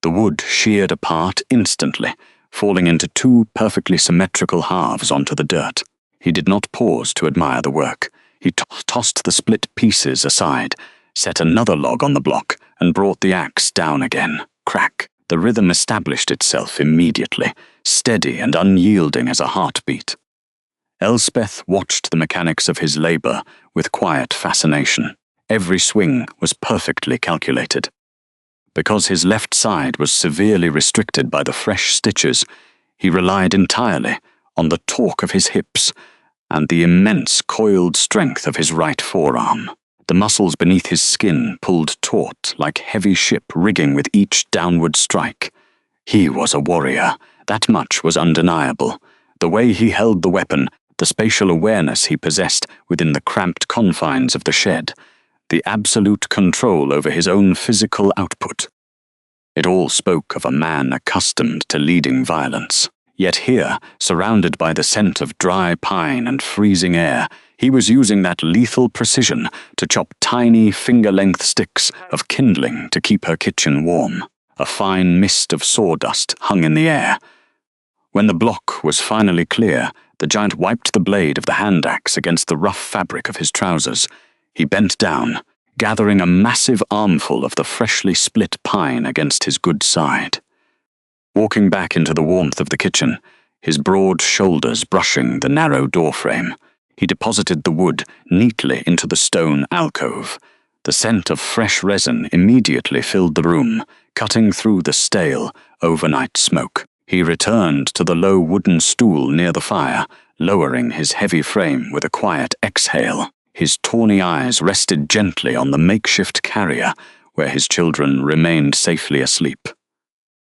The wood sheared apart instantly, falling into two perfectly symmetrical halves onto the dirt. He did not pause to admire the work. He tossed the split pieces aside, set another log on the block, and brought the axe down again. Crack. The rhythm established itself immediately, steady and unyielding as a heartbeat. Elspeth watched the mechanics of his labor with quiet fascination. Every swing was perfectly calculated. Because his left side was severely restricted by the fresh stitches, he relied entirely on the torque of his hips and the immense coiled strength of his right forearm. The muscles beneath his skin pulled taut like heavy ship rigging with each downward strike. He was a warrior. That much was undeniable. The way he held the weapon, the spatial awareness he possessed within the cramped confines of the shed, the absolute control over his own physical output. It all spoke of a man accustomed to leading violence. Yet here, surrounded by the scent of dry pine and freezing air, he was using that lethal precision to chop tiny finger-length sticks of kindling to keep her kitchen warm. A fine mist of sawdust hung in the air. When the block was finally clear, the giant wiped the blade of the hand axe against the rough fabric of his trousers. He bent down, gathering a massive armful of the freshly split pine against his good side. Walking back into the warmth of the kitchen, his broad shoulders brushing the narrow doorframe, he deposited the wood neatly into the stone alcove. The scent of fresh resin immediately filled the room, cutting through the stale, overnight smoke. He returned to the low wooden stool near the fire, lowering his heavy frame with a quiet exhale. His tawny eyes rested gently on the makeshift carrier, where his children remained safely asleep.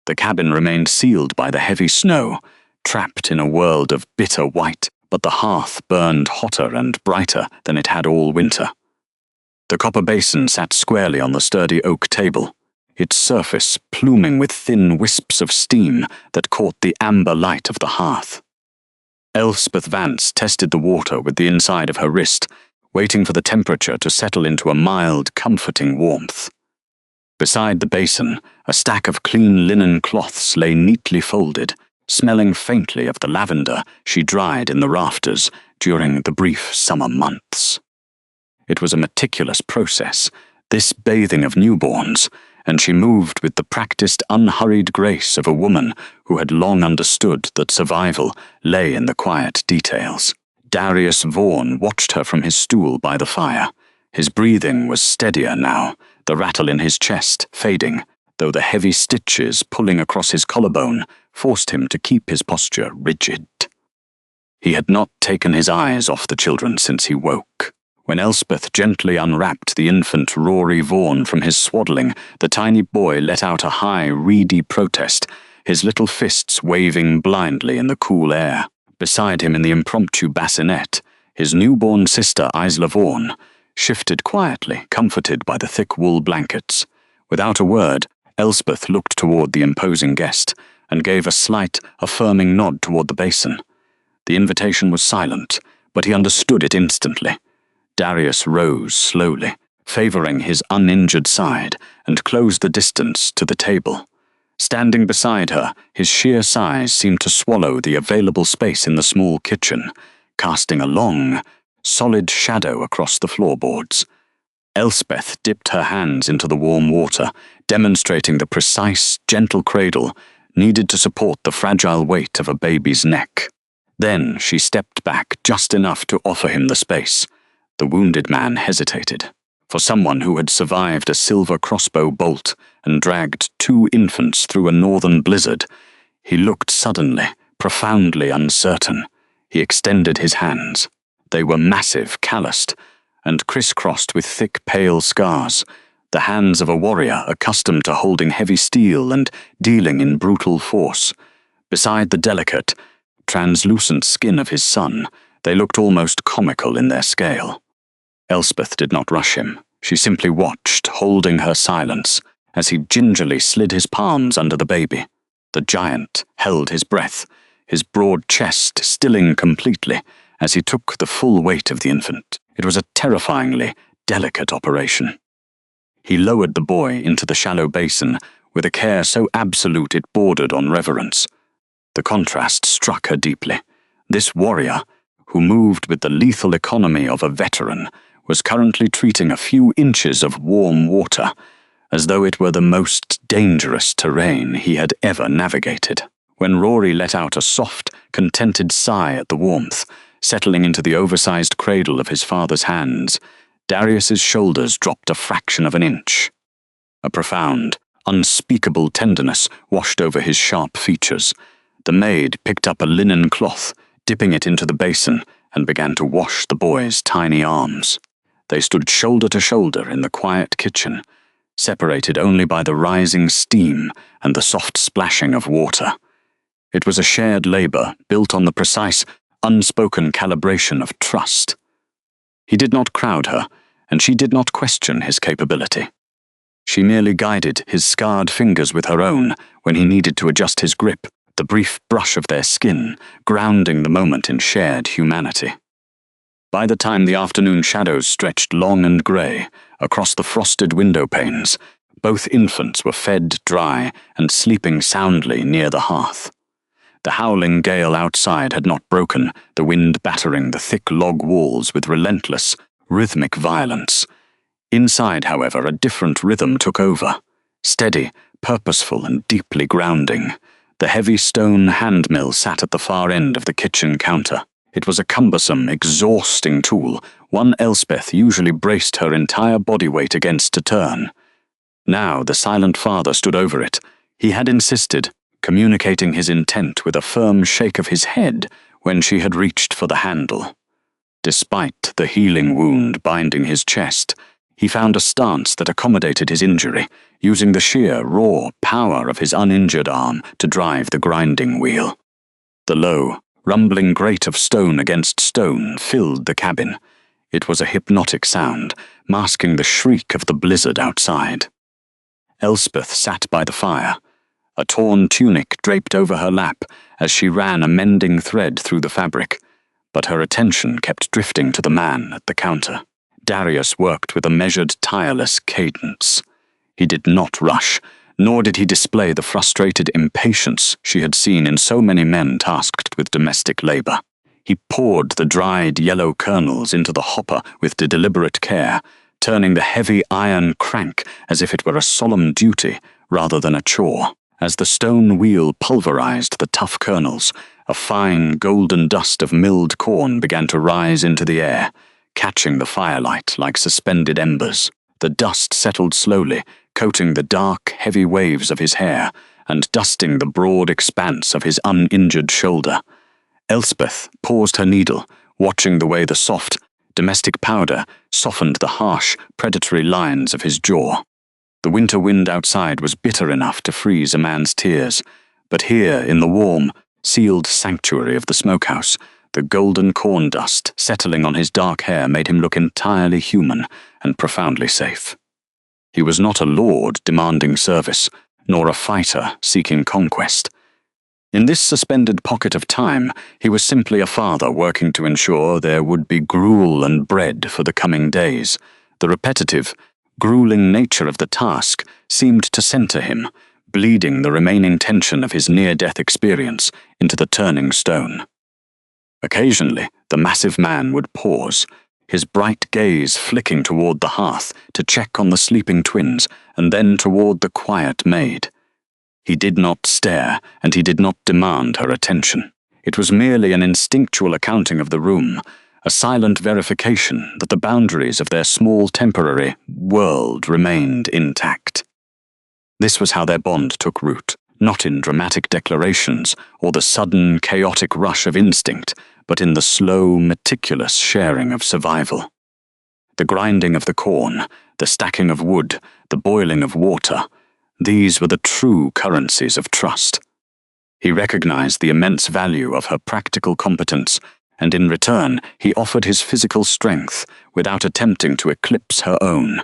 The cabin remained sealed by the heavy snow, trapped in a world of bitter white, but the hearth burned hotter and brighter than it had all winter. The copper basin sat squarely on the sturdy oak table, its surface pluming with thin wisps of steam that caught the amber light of the hearth. Elspeth Vance tested the water with the inside of her wrist, waiting for the temperature to settle into a mild, comforting warmth. Beside the basin, a stack of clean linen cloths lay neatly folded, smelling faintly of the lavender she dried in the rafters during the brief summer months. It was a meticulous process, this bathing of newborns, and she moved with the practiced, unhurried grace of a woman who had long understood that survival lay in the quiet details. Darius Vaughan watched her from his stool by the fire. His breathing was steadier now, the rattle in his chest fading, though the heavy stitches pulling across his collarbone forced him to keep his posture rigid. He had not taken his eyes off the children since he woke. When Elspeth gently unwrapped the infant Rory Vaughan from his swaddling, the tiny boy let out a high, reedy protest, his little fists waving blindly in the cool air. Beside him in the impromptu bassinet, his newborn sister Isla Vaughan shifted quietly, comforted by the thick wool blankets. Without a word, Elspeth looked toward the imposing guest and gave a slight, affirming nod toward the basin. The invitation was silent, but he understood it instantly. Darius rose slowly, favoring his uninjured side, and closed the distance to the table. Standing beside her, his sheer size seemed to swallow the available space in the small kitchen, casting a long, solid shadow across the floorboards. Elspeth dipped her hands into the warm water, demonstrating the precise, gentle cradle needed to support the fragile weight of a baby's neck. Then she stepped back just enough to offer him the space. The wounded man hesitated. For someone who had survived a silver crossbow bolt and dragged 2 infants through a northern blizzard, he looked suddenly, profoundly uncertain. He extended his hands. They were massive, calloused, and crisscrossed with thick, pale scars, the hands of a warrior accustomed to holding heavy steel and dealing in brutal force. Beside the delicate, translucent skin of his son, they looked almost comical in their scale. Elspeth did not rush him. She simply watched, holding her silence, as he gingerly slid his palms under the baby. The giant held his breath, his broad chest stilling completely as he took the full weight of the infant. It was a terrifyingly delicate operation. He lowered the boy into the shallow basin with a care so absolute it bordered on reverence. The contrast struck her deeply. This warrior, who moved with the lethal economy of a veteran, was currently treating a few inches of warm water as though it were the most dangerous terrain he had ever navigated. When Rory let out a soft, contented sigh at the warmth, settling into the oversized cradle of his father's hands, Darius's shoulders dropped a fraction of an inch. A profound, unspeakable tenderness washed over his sharp features. The maid picked up a linen cloth, dipping it into the basin, and began to wash the boy's tiny arms. They stood shoulder to shoulder in the quiet kitchen, separated only by the rising steam and the soft splashing of water. It was a shared labor built on the precise, unspoken calibration of trust. He did not crowd her, and she did not question his capability. She merely guided his scarred fingers with her own when he needed to adjust his grip, the brief brush of their skin, grounding the moment in shared humanity. By the time the afternoon shadows stretched long and grey across the frosted window panes, both infants were fed dry and sleeping soundly near the hearth. The howling gale outside had not broken, the wind battering the thick log walls with relentless, rhythmic violence. Inside, however, a different rhythm took over, steady, purposeful, and deeply grounding. The heavy stone hand mill sat at the far end of the kitchen counter. It was a cumbersome, exhausting tool, one Elspeth usually braced her entire body weight against to turn. Now the silent father stood over it. He had insisted, communicating his intent with a firm shake of his head when she had reached for the handle. Despite the healing wound binding his chest, he found a stance that accommodated his injury, using the sheer, raw power of his uninjured arm to drive the grinding wheel. The low, rumbling grate of stone against stone filled the cabin. It was a hypnotic sound, masking the shriek of the blizzard outside. Elspeth sat by the fire, a torn tunic draped over her lap as she ran a mending thread through the fabric, but her attention kept drifting to the man at the counter. Darius worked with a measured, tireless cadence. He did not rush, nor did he display the frustrated impatience she had seen in so many men tasked with domestic labor. He poured the dried yellow kernels into the hopper with deliberate care, turning the heavy iron crank as if it were a solemn duty rather than a chore. As the stone wheel pulverized the tough kernels, a fine golden dust of milled corn began to rise into the air, catching the firelight like suspended embers. The dust settled slowly, coating the dark, heavy waves of his hair and dusting the broad expanse of his uninjured shoulder. Elspeth paused her needle, watching the way the soft, domestic powder softened the harsh, predatory lines of his jaw. The winter wind outside was bitter enough to freeze a man's tears, but here, in the warm, sealed sanctuary of the smokehouse, the golden corn dust settling on his dark hair made him look entirely human and profoundly safe. He was not a lord demanding service, nor a fighter seeking conquest. In this suspended pocket of time, he was simply a father working to ensure there would be gruel and bread for the coming days. The repetitive, grueling nature of the task seemed to center him, bleeding the remaining tension of his near-death experience into the turning stone. Occasionally, the massive man would pause, his bright gaze flicking toward the hearth to check on the sleeping twins and then toward the quiet maid. He did not stare, and he did not demand her attention. It was merely an instinctual accounting of the room, a silent verification that the boundaries of their small temporary world remained intact. This was how their bond took root, not in dramatic declarations or the sudden, chaotic rush of instinct, but in the slow, meticulous sharing of survival. The grinding of the corn, the stacking of wood, the boiling of water, these were the true currencies of trust. He recognized the immense value of her practical competence, and in return he offered his physical strength without attempting to eclipse her own.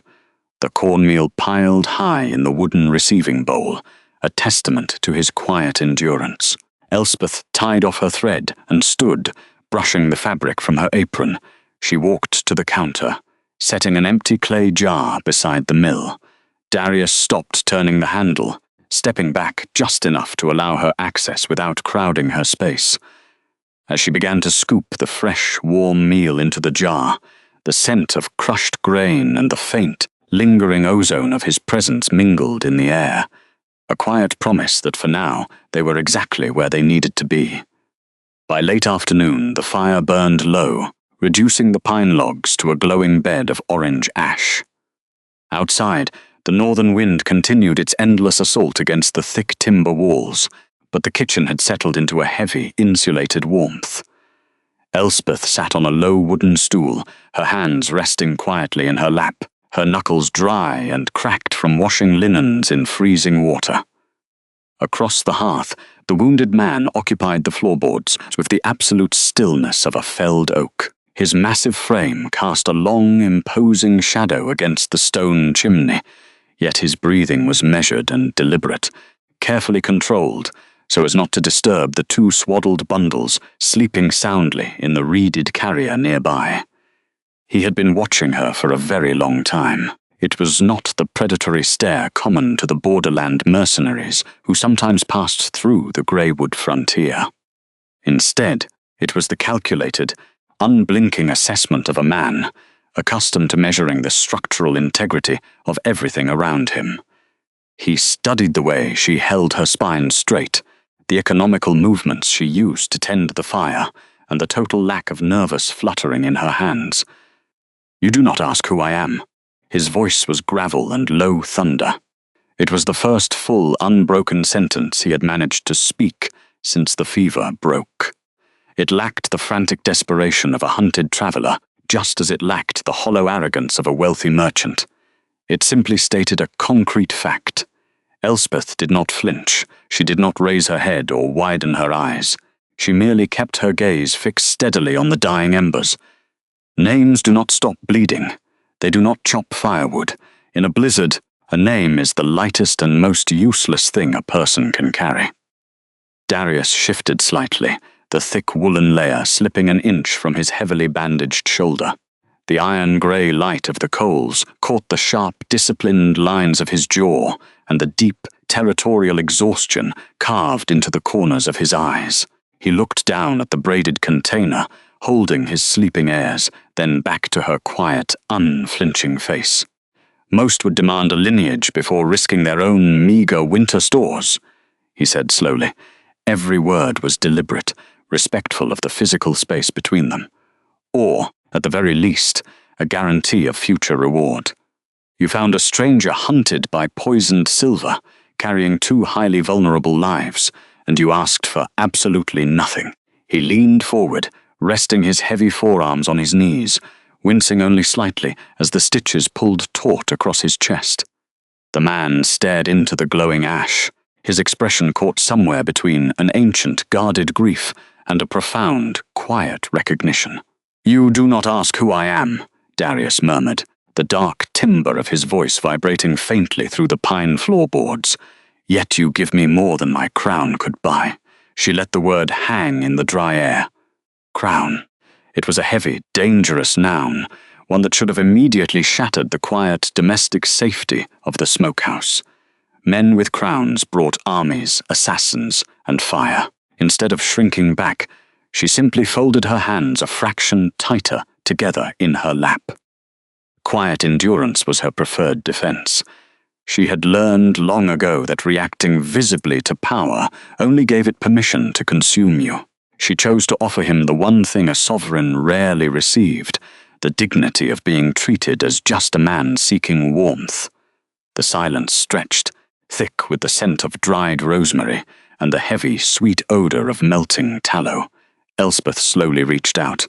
The cornmeal piled high in the wooden receiving bowl, a testament to his quiet endurance. Elspeth tied off her thread and stood, brushing the fabric from her apron. She walked to the counter, setting an empty clay jar beside the mill. Darius stopped turning the handle, stepping back just enough to allow her access without crowding her space. As she began to scoop the fresh, warm meal into the jar, the scent of crushed grain and the faint, lingering ozone of his presence mingled in the air, a quiet promise that for now they were exactly where they needed to be. By late afternoon, the fire burned low, reducing the pine logs to a glowing bed of orange ash. Outside, the northern wind continued its endless assault against the thick timber walls, but the kitchen had settled into a heavy, insulated warmth. Elspeth sat on a low wooden stool, her hands resting quietly in her lap, her knuckles dry and cracked from washing linens in freezing water. Across the hearth, the wounded man occupied the floorboards with the absolute stillness of a felled oak. His massive frame cast a long, imposing shadow against the stone chimney, yet his breathing was measured and deliberate, carefully controlled, so as not to disturb the two swaddled bundles sleeping soundly in the reeded carrier nearby. He had been watching her for a very long time. It was not the predatory stare common to the borderland mercenaries who sometimes passed through the Greywood frontier. Instead, it was the calculated, unblinking assessment of a man, accustomed to measuring the structural integrity of everything around him. He studied the way she held her spine straight, the economical movements she used to tend the fire, and the total lack of nervous fluttering in her hands. "You do not ask who I am." His voice was gravel and low thunder. It was the first full, unbroken sentence he had managed to speak since the fever broke. It lacked the frantic desperation of a hunted traveler, just as it lacked the hollow arrogance of a wealthy merchant. It simply stated a concrete fact. Elspeth did not flinch. She did not raise her head or widen her eyes. She merely kept her gaze fixed steadily on the dying embers. Names do not stop bleeding. They do not chop firewood. In a blizzard, a name is the lightest and most useless thing a person can carry. Darius shifted slightly, the thick woolen layer slipping an inch from his heavily bandaged shoulder. The iron-grey light of the coals caught the sharp, disciplined lines of his jaw and the deep, territorial exhaustion carved into the corners of his eyes. He looked down at the braided container, holding his sleeping heirs, then back to her quiet, unflinching face. Most would demand a lineage before risking their own meager winter stores, he said slowly. Every word was deliberate, respectful of the physical space between them. Or, at the very least, a guarantee of future reward. You found a stranger hunted by poisoned silver, carrying two highly vulnerable lives, and you asked for absolutely nothing. He leaned forward, resting his heavy forearms on his knees, wincing only slightly as the stitches pulled taut across his chest. The man stared into the glowing ash, his expression caught somewhere between an ancient, guarded grief and a profound, quiet recognition. "You do not ask who I am," Darius murmured, the dark timbre of his voice vibrating faintly through the pine floorboards. "Yet you give me more than my crown could buy." She let the word hang in the dry air. Crown. It was a heavy, dangerous noun, one that should have immediately shattered the quiet domestic safety of the smokehouse. Men with crowns brought armies, assassins, and fire. Instead of shrinking back, she simply folded her hands a fraction tighter together in her lap. Quiet endurance was her preferred defense. She had learned long ago that reacting visibly to power only gave it permission to consume you. She chose to offer him the one thing a sovereign rarely received, the dignity of being treated as just a man seeking warmth. The silence stretched, thick with the scent of dried rosemary and the heavy, sweet odor of melting tallow. Elspeth slowly reached out,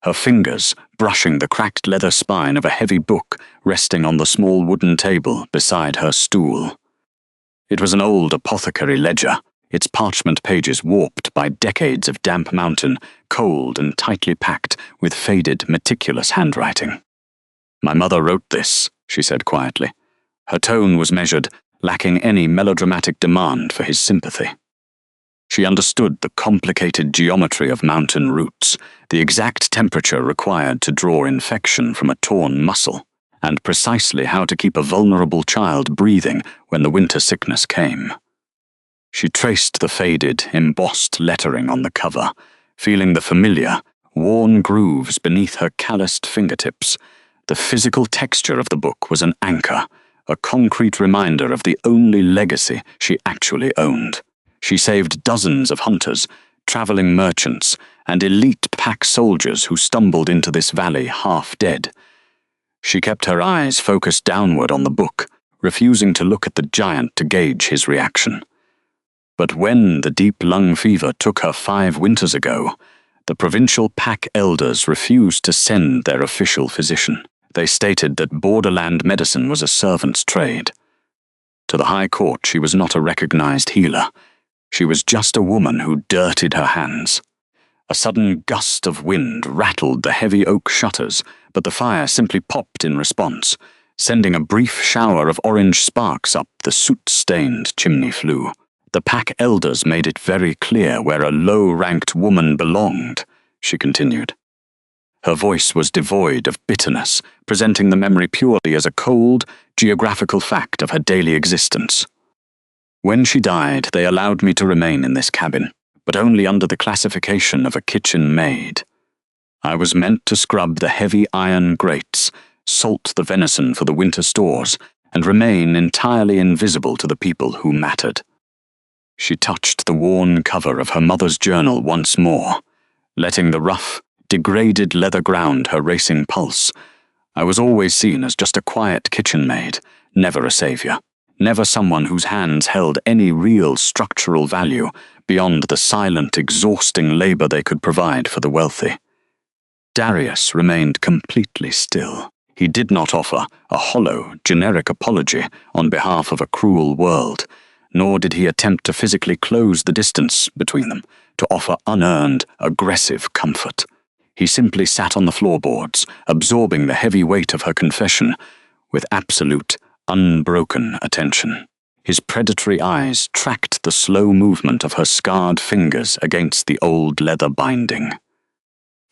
her fingers brushing the cracked leather spine of a heavy book resting on the small wooden table beside her stool. It was an old apothecary ledger, its parchment pages warped by decades of damp mountain, cold and tightly packed with faded, meticulous handwriting. "My mother wrote this," she said quietly. Her tone was measured, lacking any melodramatic demand for his sympathy. She understood the complicated geometry of mountain roots, the exact temperature required to draw infection from a torn muscle, and precisely how to keep a vulnerable child breathing when the winter sickness came. She traced the faded, embossed lettering on the cover, feeling the familiar, worn grooves beneath her calloused fingertips. The physical texture of the book was an anchor, a concrete reminder of the only legacy she actually owned. She saved dozens of hunters, traveling merchants, and elite pack soldiers who stumbled into this valley half dead. She kept her eyes focused downward on the book, refusing to look at the giant to gauge his reaction. But when the deep lung fever took her 5 winters ago, the provincial pack elders refused to send their official physician. They stated that borderland medicine was a servant's trade. To the High Court, she was not a recognized healer. She was just a woman who dirtied her hands. A sudden gust of wind rattled the heavy oak shutters, but the fire simply popped in response, sending a brief shower of orange sparks up the soot-stained chimney flue. The pack elders made it very clear where a low-ranked woman belonged, she continued. Her voice was devoid of bitterness, presenting the memory purely as a cold, geographical fact of her daily existence. When she died, they allowed me to remain in this cabin, but only under the classification of a kitchen maid. I was meant to scrub the heavy iron grates, salt the venison for the winter stores, and remain entirely invisible to the people who mattered. She touched the worn cover of her mother's journal once more, letting the rough, degraded leather ground her racing pulse. I was always seen as just a quiet kitchen maid, never a savior. Never someone whose hands held any real structural value beyond the silent, exhausting labor they could provide for the wealthy. Darius remained completely still. He did not offer a hollow, generic apology on behalf of a cruel world, nor did he attempt to physically close the distance between them, to offer unearned, aggressive comfort. He simply sat on the floorboards, absorbing the heavy weight of her confession with absolute, unbroken attention. His predatory eyes tracked the slow movement of her scarred fingers against the old leather binding.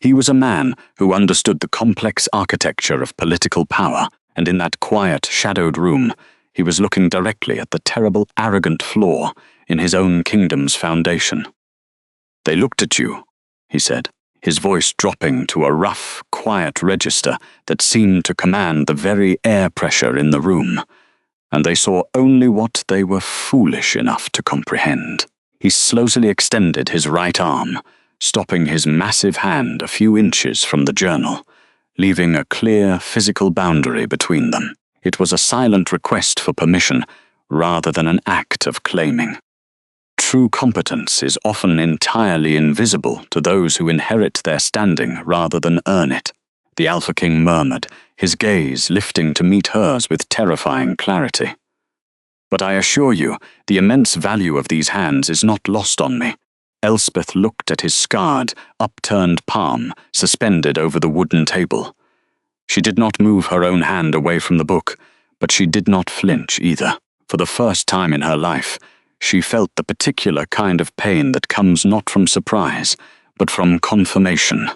He was a man who understood the complex architecture of political power, and in that quiet, shadowed room, he was looking directly at the terrible, arrogant flaw in his own kingdom's foundation. "They looked at you," he said, his voice dropping to a rough, quiet register that seemed to command the very air pressure in the room, and they saw only what they were foolish enough to comprehend. He slowly extended his right arm, stopping his massive hand a few inches from the journal, leaving a clear physical boundary between them. It was a silent request for permission, rather than an act of claiming. True competence is often entirely invisible to those who inherit their standing rather than earn it, the Alpha King murmured, his gaze lifting to meet hers with terrifying clarity. But I assure you, the immense value of these hands is not lost on me. Elspeth looked at his scarred, upturned palm suspended over the wooden table. She did not move her own hand away from the book, but she did not flinch either. For the first time in her life, she felt the particular kind of pain that comes not from surprise, but from confirmation,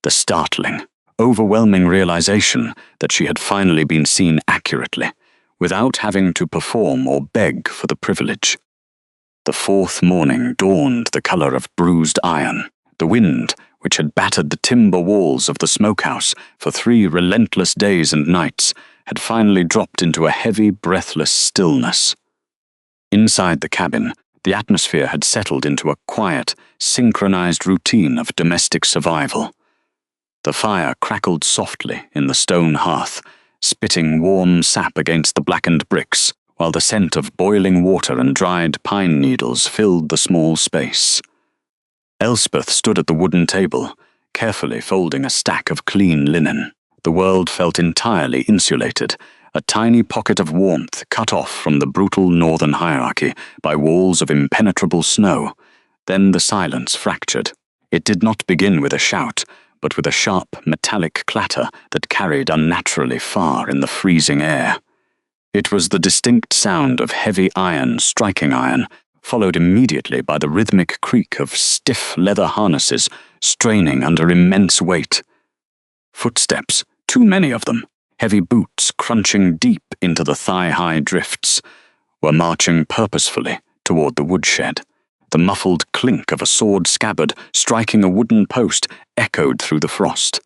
the startling, overwhelming realization that she had finally been seen accurately, without having to perform or beg for the privilege. The fourth morning dawned the color of bruised iron. The wind, which had battered the timber walls of the smokehouse for 3 relentless days and nights, had finally dropped into a heavy, breathless stillness. Inside the cabin, the atmosphere had settled into a quiet, synchronized routine of domestic survival. The fire crackled softly in the stone hearth, spitting warm sap against the blackened bricks, while the scent of boiling water and dried pine needles filled the small space. Elspeth stood at the wooden table, carefully folding a stack of clean linen. The world felt entirely insulated, a tiny pocket of warmth cut off from the brutal northern hierarchy by walls of impenetrable snow. Then the silence fractured. It did not begin with a shout, but with a sharp, metallic clatter that carried unnaturally far in the freezing air. It was the distinct sound of heavy iron striking iron, followed immediately by the rhythmic creak of stiff leather harnesses straining under immense weight. Footsteps, too many of them, heavy boots crunching deep into the thigh-high drifts, were marching purposefully toward the woodshed. The muffled clink of a sword scabbard striking a wooden post echoed through the frost.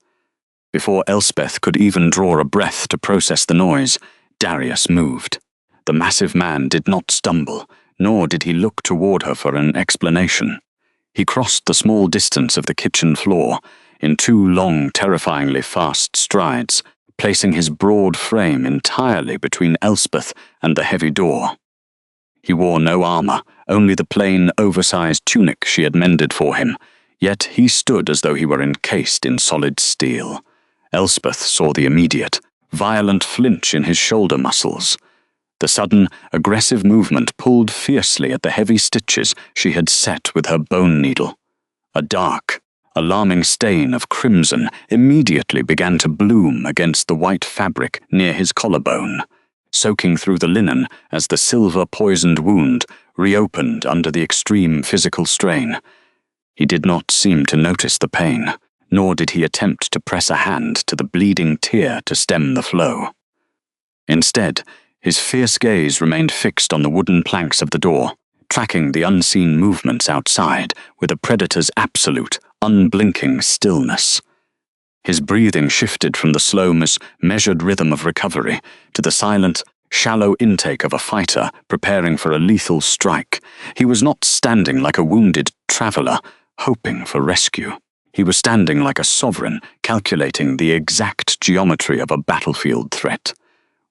Before Elspeth could even draw a breath to process the noise, Darius moved. The massive man did not stumble, nor did he look toward her for an explanation. He crossed the small distance of the kitchen floor in 2 long, terrifyingly fast strides, placing his broad frame entirely between Elspeth and the heavy door. He wore no armor, only the plain, oversized tunic she had mended for him, yet he stood as though he were encased in solid steel. Elspeth saw the immediate, violent flinch in his shoulder muscles. The sudden, aggressive movement pulled fiercely at the heavy stitches she had set with her bone needle. A dark, alarming stain of crimson immediately began to bloom against the white fabric near his collarbone, soaking through the linen as the silver-poisoned wound reopened under the extreme physical strain. He did not seem to notice the pain, nor did he attempt to press a hand to the bleeding tear to stem the flow. Instead, his fierce gaze remained fixed on the wooden planks of the door, tracking the unseen movements outside with a predator's absolute, unblinking stillness. His breathing shifted from the slow, measured rhythm of recovery to the silent, shallow intake of a fighter preparing for a lethal strike. He was not standing like a wounded traveler, hoping for rescue. He was standing like a sovereign, calculating the exact geometry of a battlefield threat.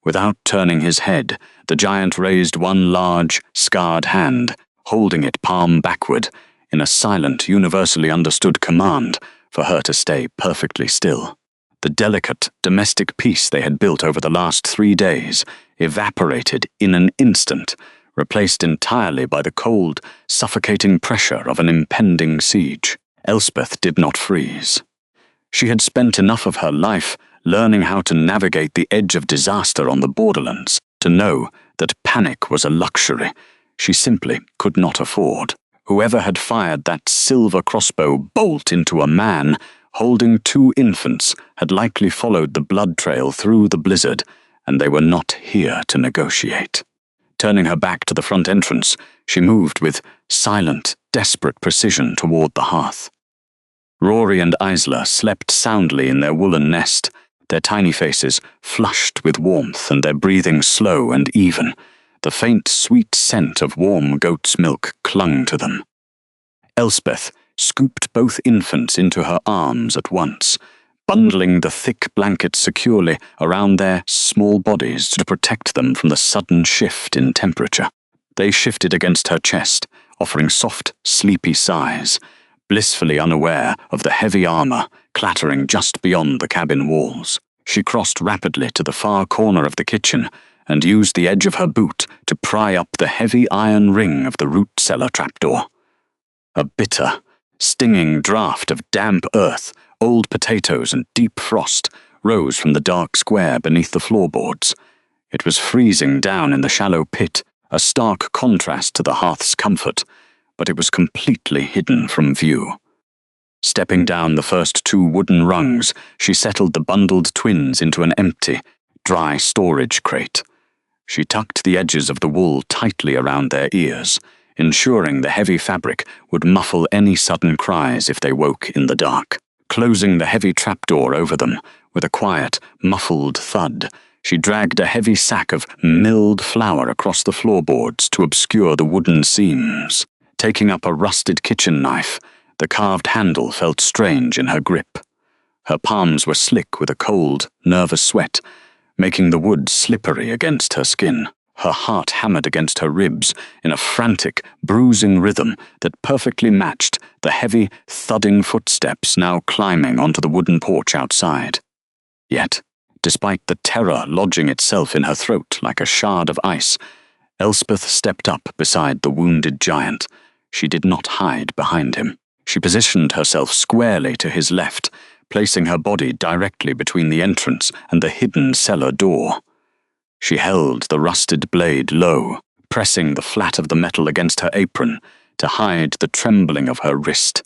Without turning his head, the giant raised one large, scarred hand, holding it palm backward, in a silent, universally understood command for her to stay perfectly still. The delicate, domestic peace they had built over the last 3 days evaporated in an instant, replaced entirely by the cold, suffocating pressure of an impending siege. Elspeth did not freeze. She had spent enough of her life learning how to navigate the edge of disaster on the borderlands to know that panic was a luxury she simply could not afford. Whoever had fired that silver crossbow bolt into a man holding 2 infants had likely followed the blood trail through the blizzard, and they were not here to negotiate. Turning her back to the front entrance, she moved with silent, desperate precision toward the hearth. Rory and Isla slept soundly in their woolen nest, their tiny faces flushed with warmth and their breathing slow and even. The faint, sweet scent of warm goat's milk clung to them. Elspeth scooped both infants into her arms at once, bundling the thick blankets securely around their small bodies to protect them from the sudden shift in temperature. They shifted against her chest, offering soft, sleepy sighs, blissfully unaware of the heavy armor clattering just beyond the cabin walls. She crossed rapidly to the far corner of the kitchen and used the edge of her boot to pry up the heavy iron ring of the root cellar trapdoor. A bitter, stinging draught of damp earth, old potatoes, and deep frost rose from the dark square beneath the floorboards. It was freezing down in the shallow pit, a stark contrast to the hearth's comfort, but it was completely hidden from view. Stepping down the first 2 wooden rungs, she settled the bundled twins into an empty, dry storage crate. She tucked the edges of the wool tightly around their ears, ensuring the heavy fabric would muffle any sudden cries if they woke in the dark. Closing the heavy trapdoor over them, with a quiet, muffled thud, she dragged a heavy sack of milled flour across the floorboards to obscure the wooden seams. Taking up a rusted kitchen knife, the carved handle felt strange in her grip. Her palms were slick with a cold, nervous sweat, making the wood slippery against her skin. Her heart hammered against her ribs in a frantic, bruising rhythm that perfectly matched the heavy, thudding footsteps now climbing onto the wooden porch outside. Yet, despite the terror lodging itself in her throat like a shard of ice, Elspeth stepped up beside the wounded giant. She did not hide behind him. She positioned herself squarely to his left, placing her body directly between the entrance and the hidden cellar door. She held the rusted blade low, pressing the flat of the metal against her apron to hide the trembling of her wrist.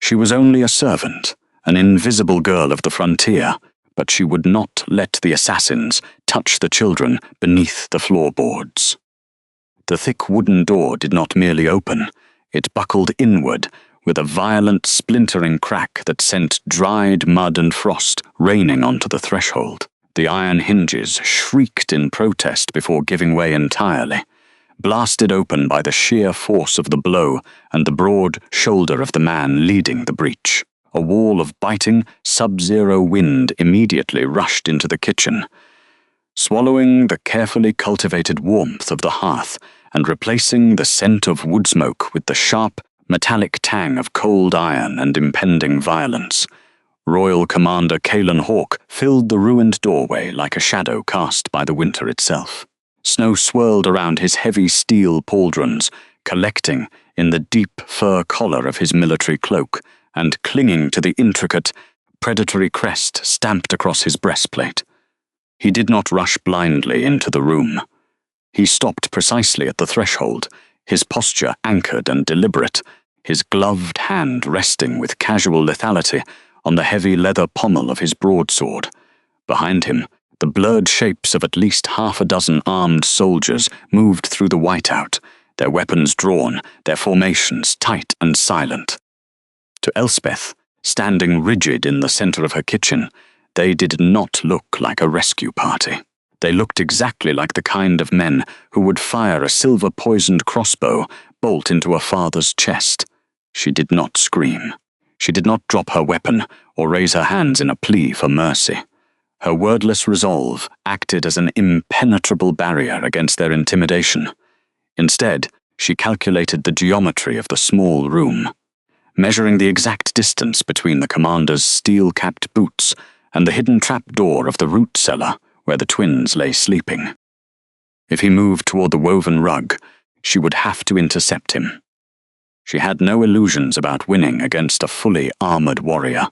She was only a servant, an invisible girl of the frontier, but she would not let the assassins touch the children beneath the floorboards. The thick wooden door did not merely open, it buckled inward with a violent splintering crack that sent dried mud and frost raining onto the threshold. The iron hinges shrieked in protest before giving way entirely, blasted open by the sheer force of the blow and the broad shoulder of the man leading the breach. A wall of biting, sub-zero wind immediately rushed into the kitchen, swallowing the carefully cultivated warmth of the hearth and replacing the scent of wood smoke with the sharp, metallic tang of cold iron and impending violence. Royal Commander Calen Hawke filled the ruined doorway like a shadow cast by the winter itself. Snow swirled around his heavy steel pauldrons, collecting in the deep fur collar of his military cloak and clinging to the intricate, predatory crest stamped across his breastplate. He did not rush blindly into the room. He stopped precisely at the threshold, his posture anchored and deliberate, his gloved hand resting with casual lethality on the heavy leather pommel of his broadsword. Behind him, the blurred shapes of at least 6 armed soldiers moved through the whiteout, their weapons drawn, their formations tight and silent. To Elspeth, standing rigid in the center of her kitchen, they did not look like a rescue party. They looked exactly like the kind of men who would fire a silver-poisoned crossbow bolt into a father's chest. She did not scream. She did not drop her weapon or raise her hands in a plea for mercy. Her wordless resolve acted as an impenetrable barrier against their intimidation. Instead, she calculated the geometry of the small room, measuring the exact distance between the commander's steel-capped boots and the hidden trap-door of the root cellar where the twins lay sleeping. If he moved toward the woven rug, she would have to intercept him. She had no illusions about winning against a fully armored warrior,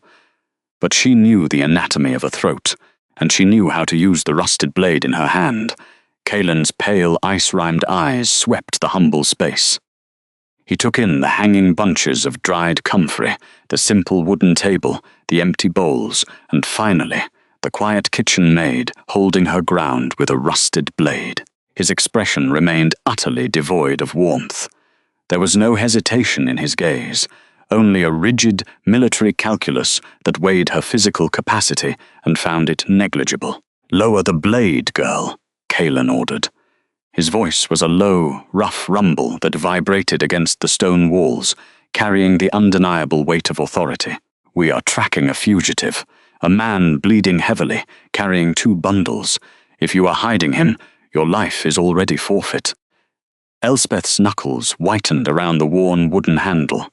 but she knew the anatomy of a throat, and she knew how to use the rusted blade in her hand. Calen's pale, ice-rimed eyes swept the humble space. He took in the hanging bunches of dried comfrey, the simple wooden table, the empty bowls, and finally, the quiet kitchen maid holding her ground with a rusted blade. His expression remained utterly devoid of warmth. There was no hesitation in his gaze, only a rigid military calculus that weighed her physical capacity and found it negligible. "Lower the blade, girl," Calen ordered. His voice was a low, rough rumble that vibrated against the stone walls, carrying the undeniable weight of authority. "We are tracking a fugitive, a man bleeding heavily, carrying 2 bundles. If you are hiding him, your life is already forfeit." Elspeth's knuckles whitened around the worn wooden handle.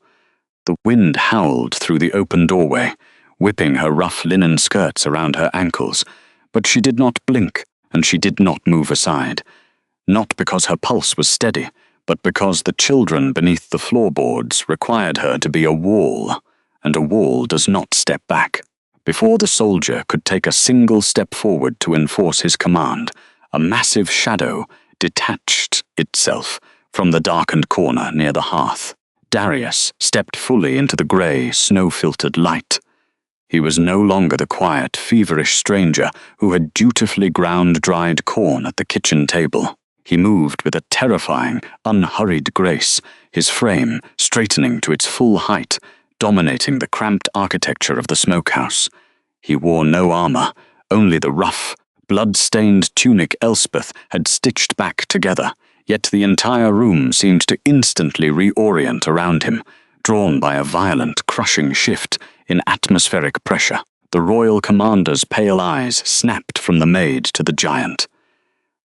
The wind howled through the open doorway, whipping her rough linen skirts around her ankles, but she did not blink, and she did not move aside. Not because her pulse was steady, but because the children beneath the floorboards required her to be a wall, and a wall does not step back. Before the soldier could take a single step forward to enforce his command, a massive shadow detached itself from the darkened corner near the hearth. Darius stepped fully into the grey, snow-filtered light. He was no longer the quiet, feverish stranger who had dutifully ground dried corn at the kitchen table. He moved with a terrifying, unhurried grace, his frame straightening to its full height, dominating the cramped architecture of the smokehouse. He wore no armor, only the rough, blood-stained tunic Elspeth had stitched back together, yet the entire room seemed to instantly reorient around him, drawn by a violent, crushing shift in atmospheric pressure. The royal commander's pale eyes snapped from the maid to the giant.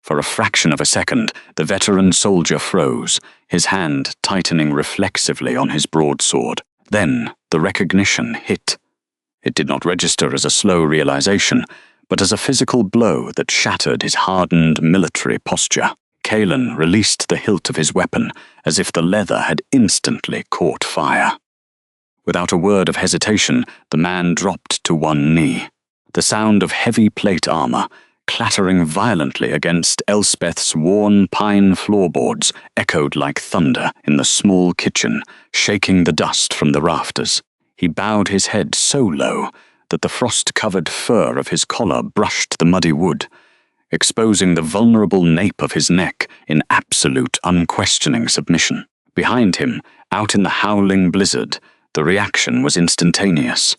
For a fraction of a second, the veteran soldier froze, his hand tightening reflexively on his broadsword. Then the recognition hit. It did not register as a slow realization, but as a physical blow that shattered his hardened military posture. Kalen released the hilt of his weapon, as if the leather had instantly caught fire. Without a word of hesitation, the man dropped to one knee. The sound of heavy plate armor, clattering violently against Elspeth's worn pine floorboards, echoed like thunder in the small kitchen, shaking the dust from the rafters. He bowed his head so low that the frost-covered fur of his collar brushed the muddy wood, exposing the vulnerable nape of his neck in absolute, unquestioning submission. Behind him, out in the howling blizzard, the reaction was instantaneous.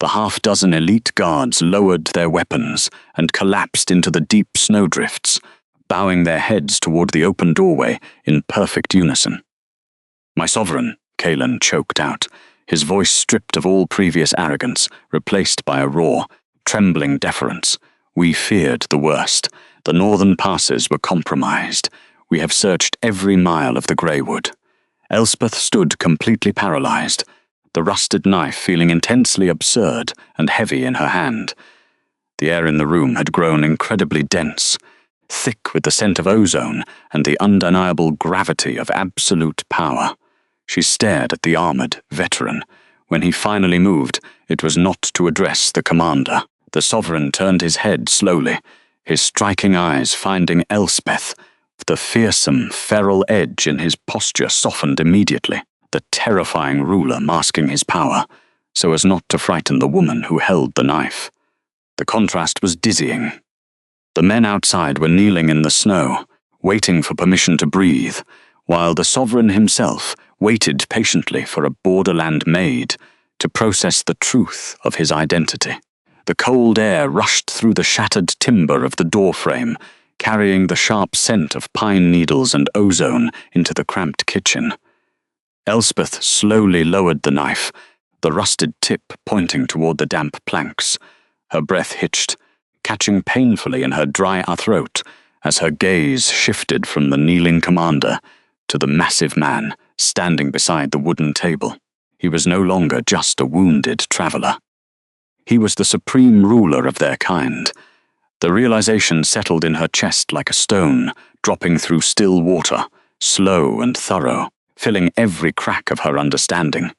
The half-dozen elite guards lowered their weapons and collapsed into the deep snowdrifts, bowing their heads toward the open doorway in perfect unison. "My sovereign," Kalen choked out, his voice stripped of all previous arrogance, replaced by a raw, trembling deference. "We feared the worst. The northern passes were compromised. We have searched every mile of the Greywood." Elspeth stood completely paralyzed, the rusted knife feeling intensely absurd and heavy in her hand. The air in the room had grown incredibly dense, thick with the scent of ozone and the undeniable gravity of absolute power. She stared at the armored veteran. When he finally moved, it was not to address the commander. The sovereign turned his head slowly, his striking eyes finding Elspeth. The fearsome, feral edge in his posture softened immediately, the terrifying ruler masking his power, so as not to frighten the woman who held the knife. The contrast was dizzying. The men outside were kneeling in the snow, waiting for permission to breathe, while the sovereign himself waited patiently for a borderland maid to process the truth of his identity. The cold air rushed through the shattered timber of the doorframe, carrying the sharp scent of pine needles and ozone into the cramped kitchen. Elspeth slowly lowered the knife, the rusted tip pointing toward the damp planks. Her breath hitched, catching painfully in her dry throat as her gaze shifted from the kneeling commander to the massive man standing beside the wooden table. He was no longer just a wounded traveler. He was the supreme ruler of their kind. The realization settled in her chest like a stone, dropping through still water, slow and thorough, filling every crack of her understanding.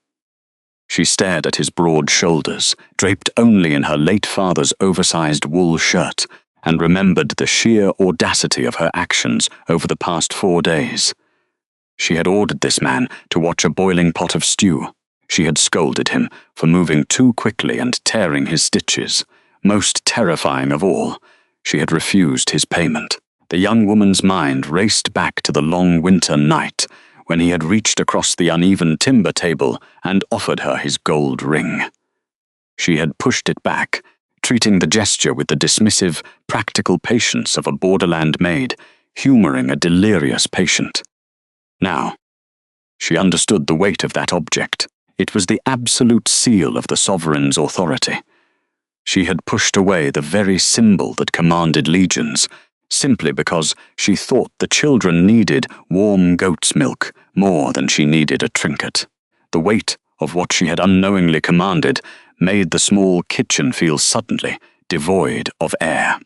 She stared at his broad shoulders, draped only in her late father's oversized wool shirt, and remembered the sheer audacity of her actions over the past 4 days. She had ordered this man to watch a boiling pot of stew. She had scolded him for moving too quickly and tearing his stitches. Most terrifying of all, she had refused his payment. The young woman's mind raced back to the long winter night when he had reached across the uneven timber table and offered her his gold ring. She had pushed it back, treating the gesture with the dismissive, practical patience of a borderland maid, humoring a delirious patient. Now, she understood the weight of that object. It was the absolute seal of the sovereign's authority. She had pushed away the very symbol that commanded legions, simply because she thought the children needed warm goat's milk more than she needed a trinket. The weight of what she had unknowingly commanded made the small kitchen feel suddenly devoid of air.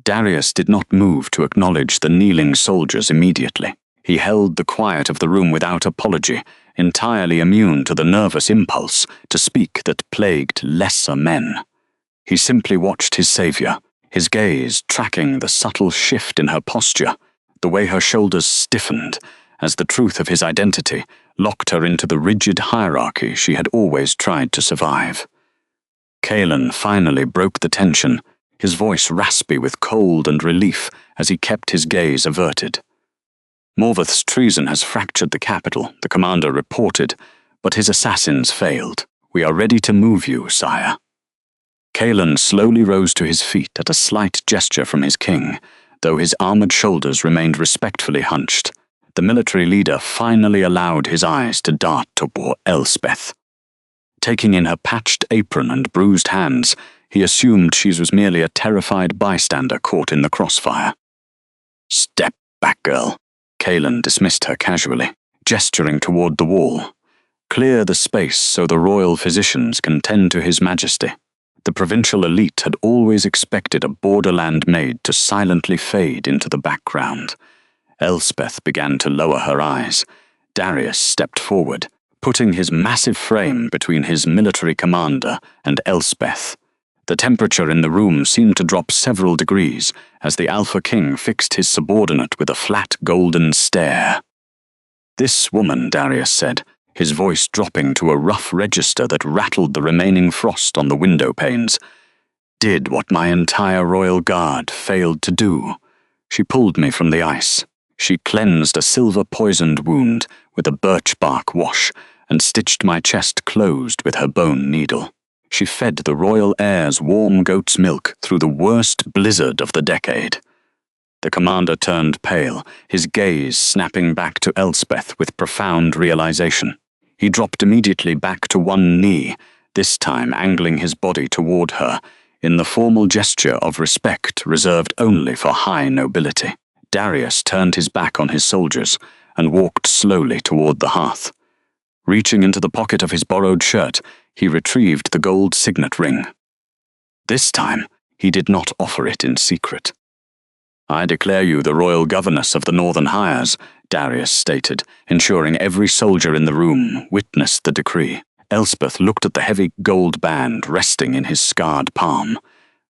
Darius did not move to acknowledge the kneeling soldiers immediately. He held the quiet of the room without apology, entirely immune to the nervous impulse to speak that plagued lesser men. He simply watched his savior, his gaze tracking the subtle shift in her posture, the way her shoulders stiffened as the truth of his identity locked her into the rigid hierarchy she had always tried to survive. Kaelan finally broke the tension, his voice raspy with cold and relief as he kept his gaze averted. Morvath's treason has fractured the capital, the commander reported, but his assassins failed. We are ready to move you, sire. Kaelan slowly rose to his feet at a slight gesture from his king, though his armored shoulders remained respectfully hunched. The military leader finally allowed his eyes to dart toward Elspeth. Taking in her patched apron and bruised hands, he assumed she was merely a terrified bystander caught in the crossfire. "Step back, girl." Kaelan dismissed her casually, gesturing toward the wall. "Clear the space so the royal physicians can tend to his majesty." The provincial elite had always expected a borderland maid to silently fade into the background. Elspeth began to lower her eyes. Darius stepped forward, putting his massive frame between his military commander and Elspeth. The temperature in the room seemed to drop several degrees as the Alpha King fixed his subordinate with a flat golden stare. "This woman," Darius said, his voice dropping to a rough register that rattled the remaining frost on the window panes, "did what my entire royal guard failed to do. She pulled me from the ice. She cleansed a silver-poisoned wound with a birch bark wash and stitched my chest closed with her bone needle. She fed the royal heir's warm goat's milk through the worst blizzard of the decade." The commander turned pale, his gaze snapping back to Elspeth with profound realization. He dropped immediately back to one knee, this time angling his body toward her, in the formal gesture of respect reserved only for high nobility. Darius turned his back on his soldiers and walked slowly toward the hearth. Reaching into the pocket of his borrowed shirt, he retrieved the gold signet ring. This time, he did not offer it in secret. "I declare you the royal governess of the Northern Hires," Darius stated, ensuring every soldier in the room witnessed the decree. Elspeth looked at the heavy gold band resting in his scarred palm.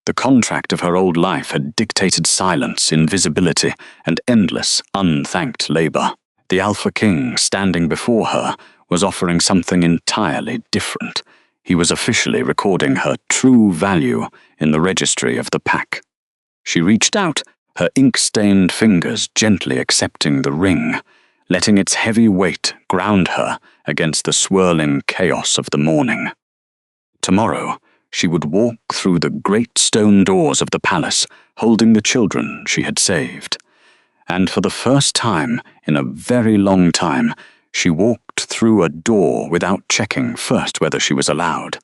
The contract of her old life had dictated silence, invisibility, and endless, unthanked labor. The Alpha King, standing before her, was offering something entirely different. He was officially recording her true value in the registry of the pack. She reached out, her ink-stained fingers gently accepting the ring, letting its heavy weight ground her against the swirling chaos of the morning. Tomorrow, she would walk through the great stone doors of the palace, holding the children she had saved. And for the first time in a very long time, she walked through a door without checking first whether she was allowed.